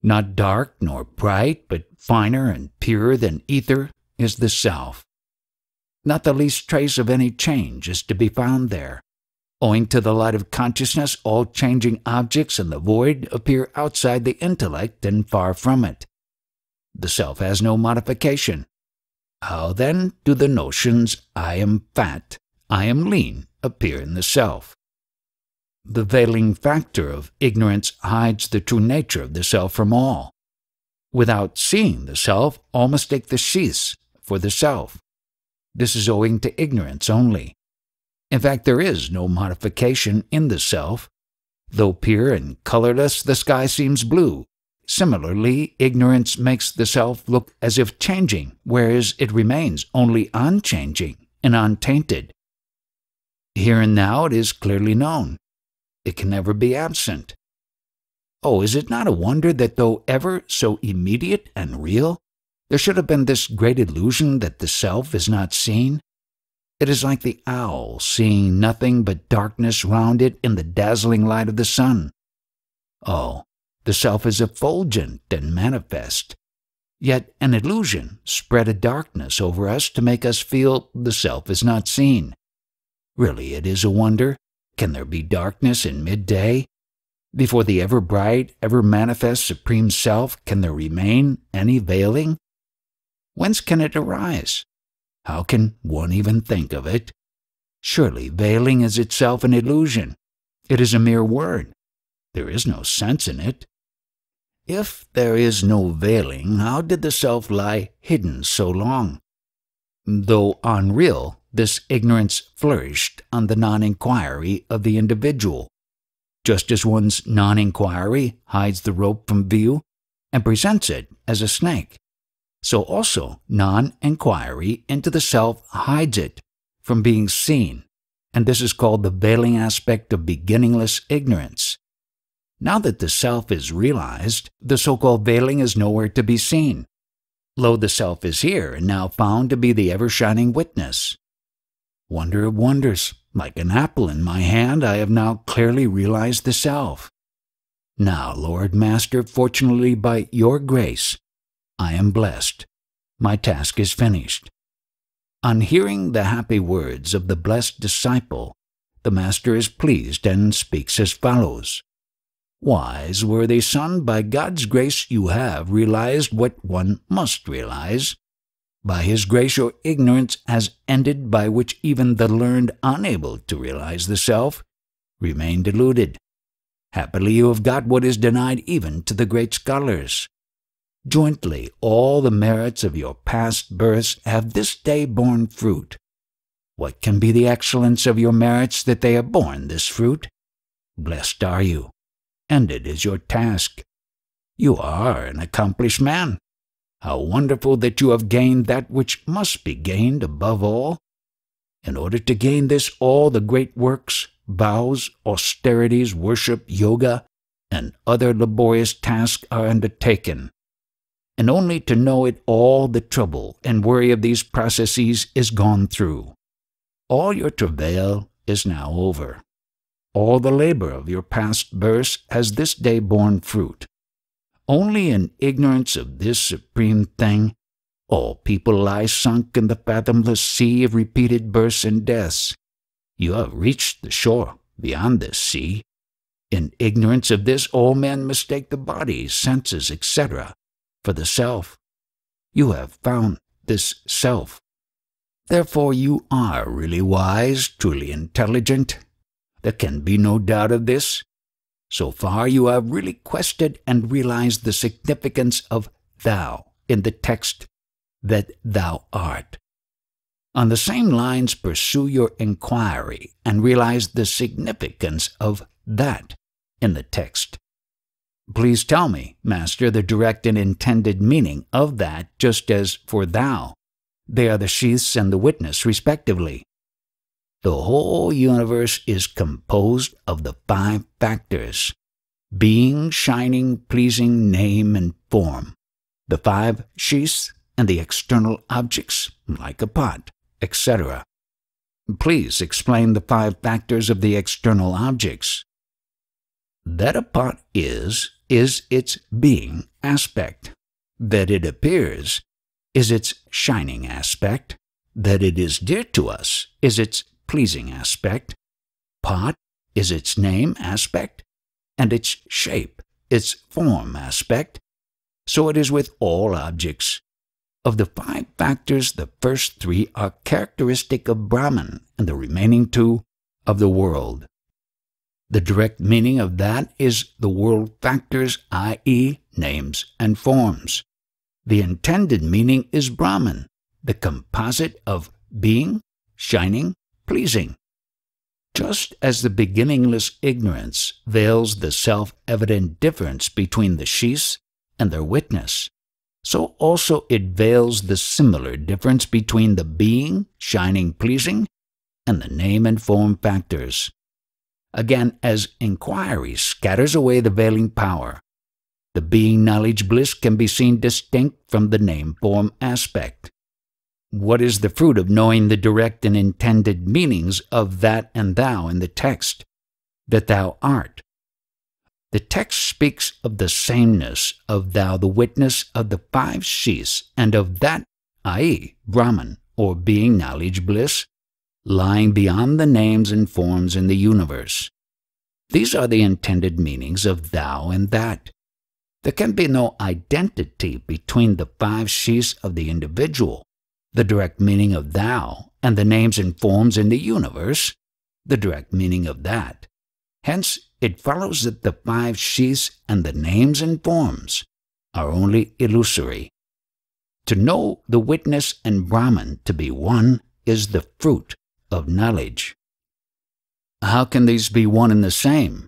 not dark nor bright, but finer and purer than ether is the self. Not the least trace of any change is to be found there. Owing to the light of consciousness, all changing objects in the void appear outside the intellect and far from it. The self has no modification. How then do the notions I am fat, I am lean appear in the self? The veiling factor of ignorance hides the true nature of the self from all. Without seeing the self, all mistake the sheaths for the self. This is owing to ignorance only. In fact, there is no modification in the self. Though pure and colorless, the sky seems blue. Similarly, ignorance makes the self look as if changing, whereas it remains only unchanging and untainted. Here and now it is clearly known. It can never be absent. Oh, is it not a wonder that though ever so immediate and real, there should have been this great illusion that the self is not seen? It is like the owl seeing nothing but darkness round it in the dazzling light of the sun. Oh, the self is effulgent and manifest, yet an illusion spread a darkness over us to make us feel the self is not seen. Really, it is a wonder. Can there be darkness in midday? Before the ever-bright, ever-manifest Supreme Self, can there remain any veiling? Whence can it arise? How can one even think of it? Surely veiling is itself an illusion. It is a mere word. There is no sense in it. If there is no veiling, how did the self lie hidden so long? Though unreal, this ignorance flourished on the non-inquiry of the individual. Just as one's non-inquiry hides the rope from view and presents it as a snake, so also non-inquiry into the self hides it from being seen, and this is called the veiling aspect of beginningless ignorance. Now that the self is realized, the so-called veiling is nowhere to be seen. Lo, the self is here and now found to be the ever-shining witness. Wonder of wonders, like an apple in my hand, I have now clearly realized the self. Now, Lord Master, fortunately by your grace, I am blessed. My task is finished. On hearing the happy words of the blessed disciple, the Master is pleased and speaks as follows. Wise, worthy son, by God's grace you have realized what one must realize. By His grace your ignorance has ended, by which even the learned, unable to realize the self, remain deluded. Happily you have got what is denied even to the great scholars. Jointly all the merits of your past births have this day borne fruit. What can be the excellence of your merits that they have borne this fruit? Blessed are you. Ended is your task. You are an accomplished man. How wonderful that you have gained that which must be gained above all. In order to gain this, all the great works, vows, austerities, worship, yoga, and other laborious tasks are undertaken. And only to know it all the trouble and worry of these processes is gone through. All your travail is now over. All the labor of your past births has this day borne fruit. Only in ignorance of this supreme thing, all people lie sunk in the fathomless sea of repeated births and deaths. You have reached the shore beyond this sea. In ignorance of this, all men mistake the body, senses, etc., for the self. You have found this self. Therefore you are really wise, truly intelligent. There can be no doubt of this. So far you have really quested and realized the significance of thou in the text that thou art. On the same lines, pursue your inquiry and realize the significance of that in the text. Please tell me, Master, the direct and intended meaning of that, just as for thou, they are the sheaths and the witness, respectively. The whole universe is composed of the 5 factors: being, shining, pleasing, name, and form, the 5 sheaths, and the external objects, like a pot, etc. Please explain the 5 factors of the external objects. That a pot is its being aspect. That it appears is its shining aspect. That it is dear to us is its pleasing aspect. Pot is its name aspect, and its shape, its form aspect. So it is with all objects. Of the 5 factors, the first 3 are characteristic of Brahman, and the remaining 2 of the world. The direct meaning of that is the world factors, i.e., names and forms. The intended meaning is Brahman, the composite of being, shining, pleasing. Just as the beginningless ignorance veils the self-evident difference between the sheaths and their witness, so also it veils the similar difference between the being, shining, pleasing, and the name and form factors. Again, as inquiry scatters away the veiling power, the being, knowledge, bliss can be seen distinct from the name-form aspect. What is the fruit of knowing the direct and intended meanings of that and thou in the text, that thou art? The text speaks of the sameness of thou, the witness of the 5 sheaths, and of that, i.e., Brahman, or being, knowledge, bliss, lying beyond the names and forms in the universe. These are the intended meanings of thou and that. There can be no identity between the 5 sheaths of the individual, the direct meaning of thou, and the names and forms in the universe, the direct meaning of that. Hence, it follows that the 5 sheaths and the names and forms are only illusory. To know the witness and Brahman to be one is the fruit of knowledge. How can these be one and the same?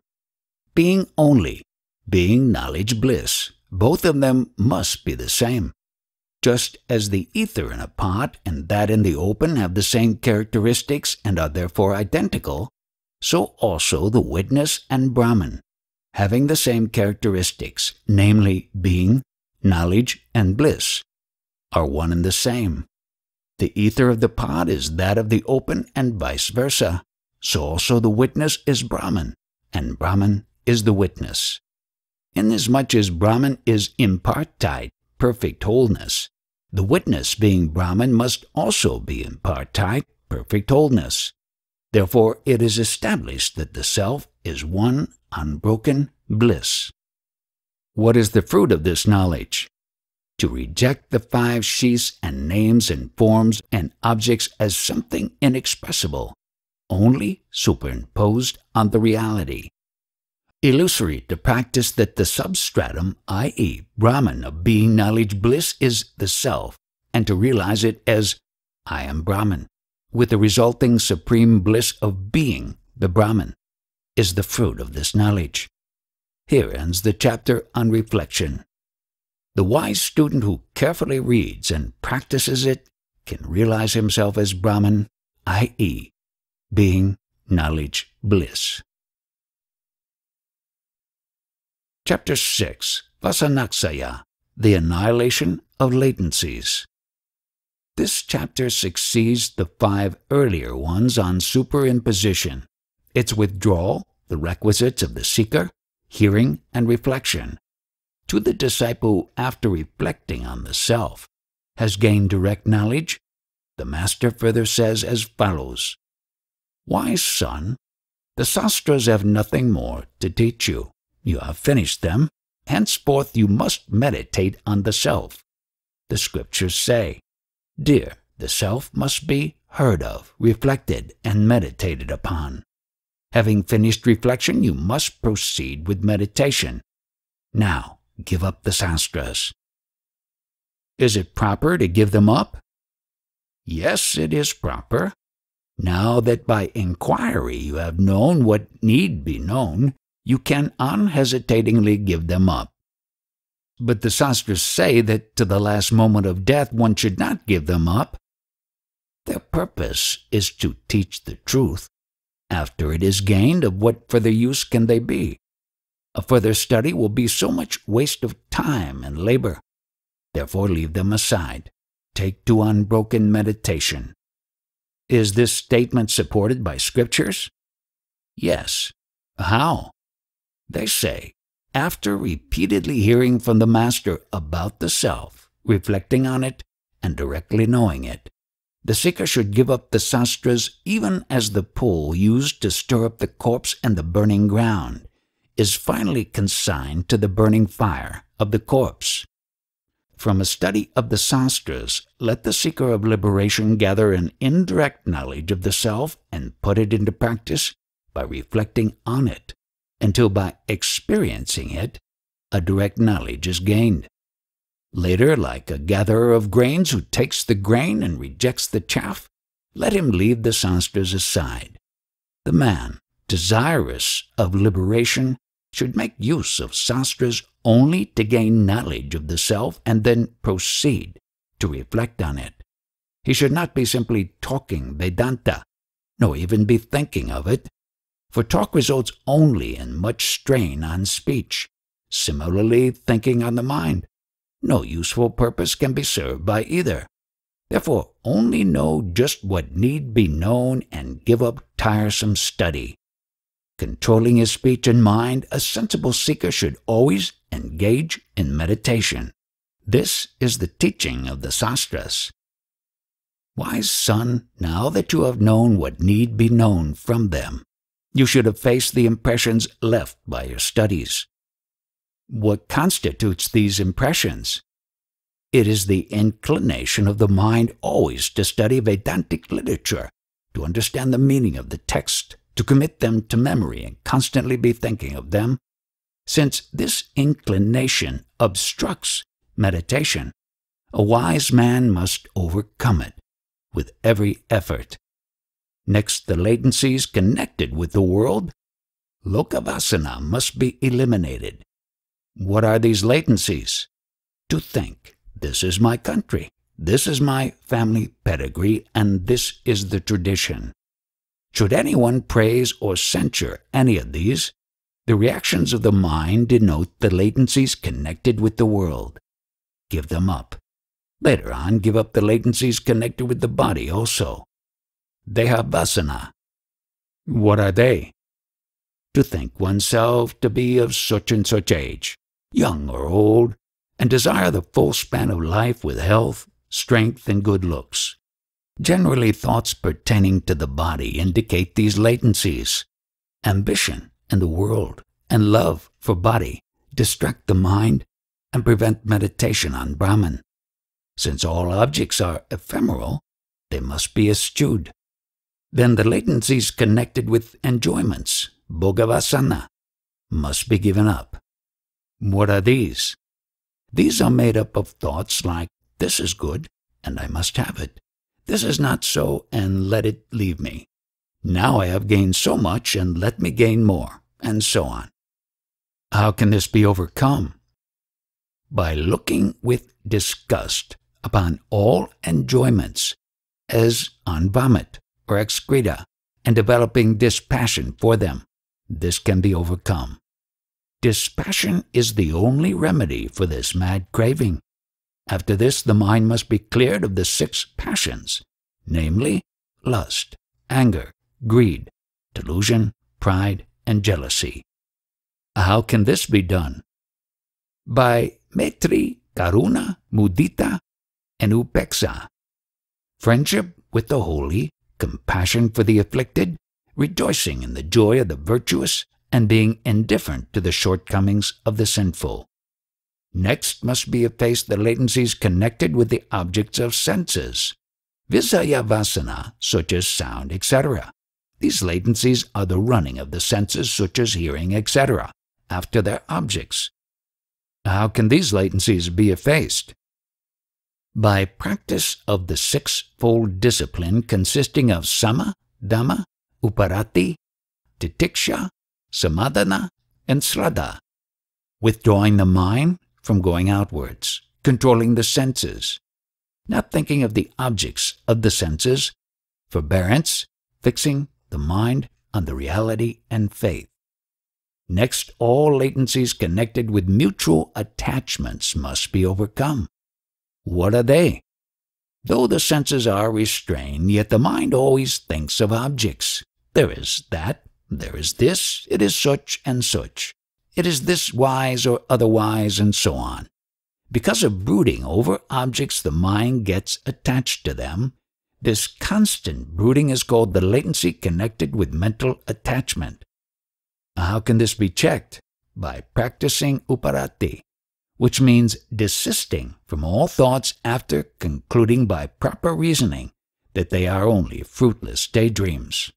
Being only, being, knowledge, bliss, both of them must be the same. Just as the ether in a pot and that in the open have the same characteristics and are therefore identical, so also the witness and Brahman. having the same characteristics, namely being, knowledge, and bliss, are one and the same. The ether of the pod is that of the open and vice versa. So also the witness is Brahman, and Brahman is the witness. Inasmuch as Brahman is impartite, perfect wholeness, the witness being Brahman must also be impartite, perfect wholeness. Therefore it is established that the self is one unbroken bliss. What is the fruit of this knowledge? To reject the five sheaths and names and forms and objects as something inexpressible, only superimposed on the reality. Illusory to practice that the substratum, i.e., Brahman of being, knowledge, bliss, is the self, and to realize it as I am Brahman, with the resulting supreme bliss of being, the Brahman, is the fruit of this knowledge. Here ends the chapter on reflection. The wise student who carefully reads and practices it can realize himself as Brahman, i.e., being, knowledge, bliss. Chapter 6, Vasanaksaya, the annihilation of latencies. This chapter succeeds the 5 earlier ones on superimposition, its withdrawal, the requisites of the seeker, hearing, and reflection. To the disciple who, after reflecting on the self, has gained direct knowledge, the master further says as follows: Wise son, the sastras have nothing more to teach you. You have finished them. Henceforth you must meditate on the self. The scriptures say, Dear, the self must be heard of, reflected, and meditated upon. Having finished reflection, you must proceed with meditation. Now, give up the sastras. Is it proper to give them up? Yes, it is proper. Now that by inquiry you have known what need be known, you can unhesitatingly give them up. But the sastras say that to the last moment of death one should not give them up. Their purpose is to teach the truth. After it is gained, of what further use can they be? A further study will be so much waste of time and labor. Therefore leave them aside. Take to unbroken meditation. Is this statement supported by scriptures? Yes. How? They say, after repeatedly hearing from the master about the self, reflecting on it, and directly knowing it, the seeker should give up the sastras even as the pole used to stir up the corpse and the burning ground is finally consigned to the burning fire of the corpse. From a study of the sastras, let the seeker of liberation gather an indirect knowledge of the self and put it into practice by reflecting on it, until by experiencing it, a direct knowledge is gained. Later, like a gatherer of grains who takes the grain and rejects the chaff, let him leave the sastras aside. The man, desirous of liberation, should make use of sastras only to gain knowledge of the self and then proceed to reflect on it. He should not be simply talking Vedanta, nor even be thinking of it, for talk results only in much strain on speech. Similarly, thinking on the mind. No useful purpose can be served by either. Therefore, only know just what need be known and give up tiresome study. Controlling his speech and mind, a sensible seeker should always engage in meditation. This is the teaching of the sastras. Wise son, now that you have known what need be known from them, you should have faced the impressions left by your studies. What constitutes these impressions? It is the inclination of the mind always to study Vedantic literature, to understand the meaning of the text, to commit them to memory and constantly be thinking of them. Since this inclination obstructs meditation, a wise man must overcome it with every effort. Next, the latencies connected with the world, lokavasana, must be eliminated. What are these latencies? To think, this is my country, this is my family pedigree, and this is the tradition. Should anyone praise or censure any of these, The reactions of the mind denote the latencies connected with the world. Give them up. Later on, give up the latencies connected with the body also. Deha-vasana. What are they? To think oneself to be of such and such age, young or old, and desire the full span of life with health, strength, and good looks. Generally, thoughts pertaining to the body indicate these latencies. Ambition in the world and love for body distract the mind and prevent meditation on Brahman. Since all objects are ephemeral, they must be eschewed. Then the latencies connected with enjoyments, bhoga-vasana, must be given up. What are these? These are made up of thoughts like, this is good, and I must have it. This is not so, and let it leave me. Now I have gained so much, and let me gain more, and so on. How can this be overcome? By looking with disgust upon all enjoyments as on vomit or excreta, and developing dispassion for them. This can be overcome. Dispassion is the only remedy for this mad craving. After this, the mind must be cleared of the 6 passions, namely lust, anger, greed, delusion, pride, and jealousy. How can this be done? By Maitri, Karuna, Mudita, and Upeksha. Friendship with the holy, compassion for the afflicted, rejoicing in the joy of the virtuous, and being indifferent to the shortcomings of the sinful. Next must be effaced the latencies connected with the objects of senses, Visaya-vasana, such as sound, etc. These latencies are the running of the senses, such as hearing, etc., after their objects. How can these latencies be effaced? By practice of the 6-fold discipline consisting of sama, dhamma, uparati, titiksha, samadhana, and sraddha, withdrawing the mind from going outwards, controlling the senses, not thinking of the objects of the senses, forbearance, fixing the mind on the reality and faith. Next, all latencies connected with mutual attachments must be overcome. What are they? Though the senses are restrained, yet the mind always thinks of objects. There is that, there is this, it is such and such. It is this wise or otherwise, and so on. Because of brooding over objects, the mind gets attached to them. This constant brooding is called the latency connected with mental attachment. How can this be checked? By practicing uparati, which means desisting from all thoughts after concluding by proper reasoning that they are only fruitless daydreams.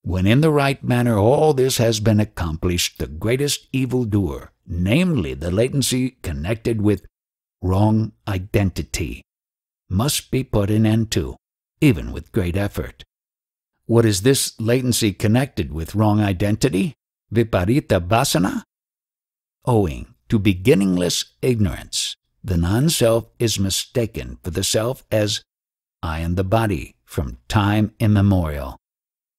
When in the right manner all this has been accomplished, the greatest evildoer, namely the latency connected with wrong identity, must be put an end to, even with great effort. What is this latency connected with wrong identity? Viparita-vasana? Owing to beginningless ignorance, the non-self is mistaken for the self as I am the body from time immemorial.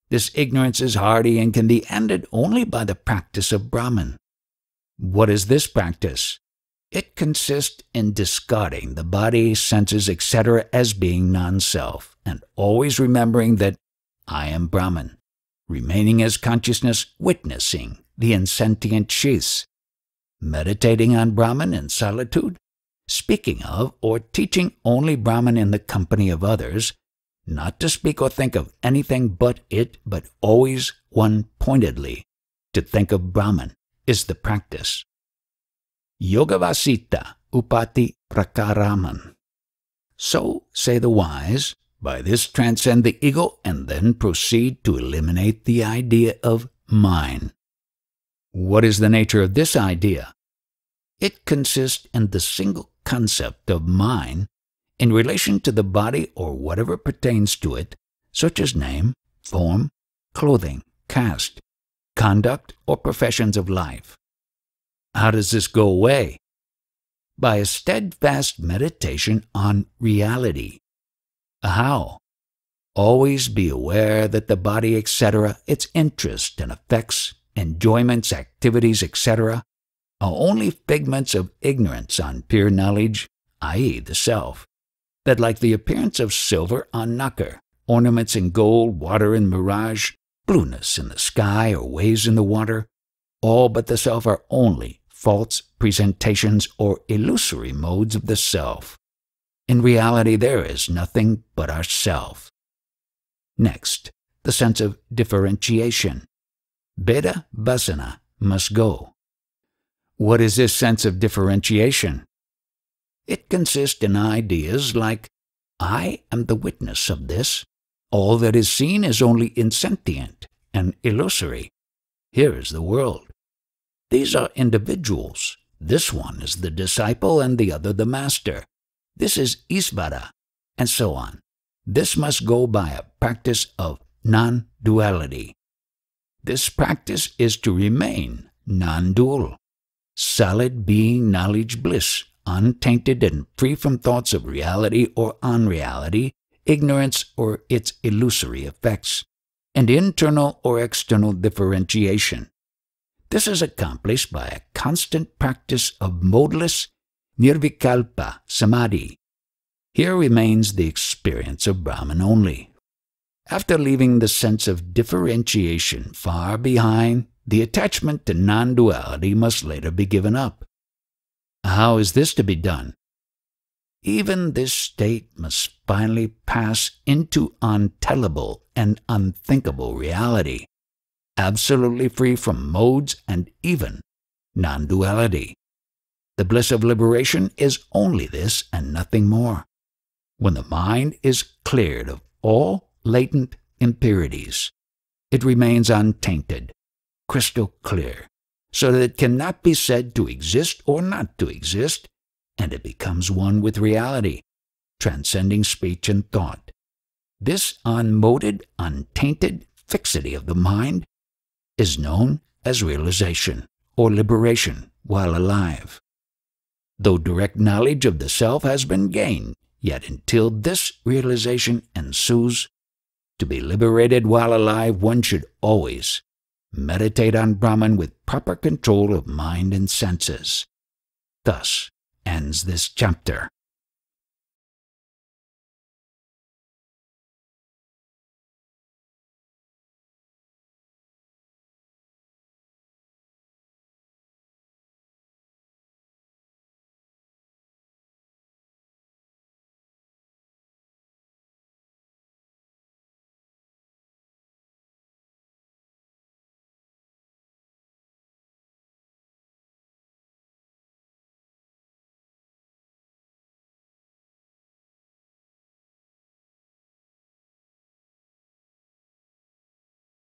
This ignorance is hardy and can be ended only by the practice of Brahman. What is this practice? It consists in discarding the body, senses, etc. as being non-self, and always remembering that I am Brahman, remaining as consciousness witnessing the insentient sheaths, meditating on Brahman in solitude, speaking of or teaching only Brahman in the company of others, not to speak or think of anything but it, but always one-pointedly to think of Brahman is the practice. Yogavasita upati prakaraman. So say the wise, by this transcend the ego and then proceed to eliminate the idea of mine. What is the nature of this idea? It consists in the single concept of mine in relation to the body or whatever pertains to it, such as name, form, clothing, caste, conduct, or professions of life. How does this go away? By a steadfast meditation on reality. How? Always be aware that the body, etc., its interests and effects, enjoyments, activities, etc., are only figments of ignorance on pure knowledge, i.e. the self, that like the appearance of silver on nacre, ornaments in gold, water in mirage, blueness in the sky or waves in the water, all but the self are only false presentations or illusory modes of the self. In reality there is nothing but ourself. Next, the sense of differentiation. Bheda vasana must go. What is this sense of differentiation? It consists in ideas like, I am the witness of this. All that is seen is only insentient and illusory. Here is the world. These are individuals. This one is the disciple and the other the master. This is Isvara, and so on. This must go by a practice of non-duality. This practice is to remain non-dual, solid being knowledge bliss, untainted and free from thoughts of reality or unreality, ignorance or its illusory effects, and internal or external differentiation. This is accomplished by a constant practice of modeless nirvikalpa samadhi. Here remains the experience of Brahman only. After leaving the sense of differentiation far behind, the attachment to non-duality must later be given up. How is this to be done? Even this state must finally pass into untellable and unthinkable reality, absolutely free from modes and even non-duality. The bliss of liberation is only this and nothing more. When the mind is cleared of all latent impurities, it remains untainted, crystal clear, so that it cannot be said to exist or not to exist, and it becomes one with reality, transcending speech and thought. This unmoded, untainted fixity of the mind is known as realization or liberation while alive. Though direct knowledge of the self has been gained, yet until this realization ensues, to be liberated while alive one should always meditate on Brahman with proper control of mind and senses. Thus ends this chapter.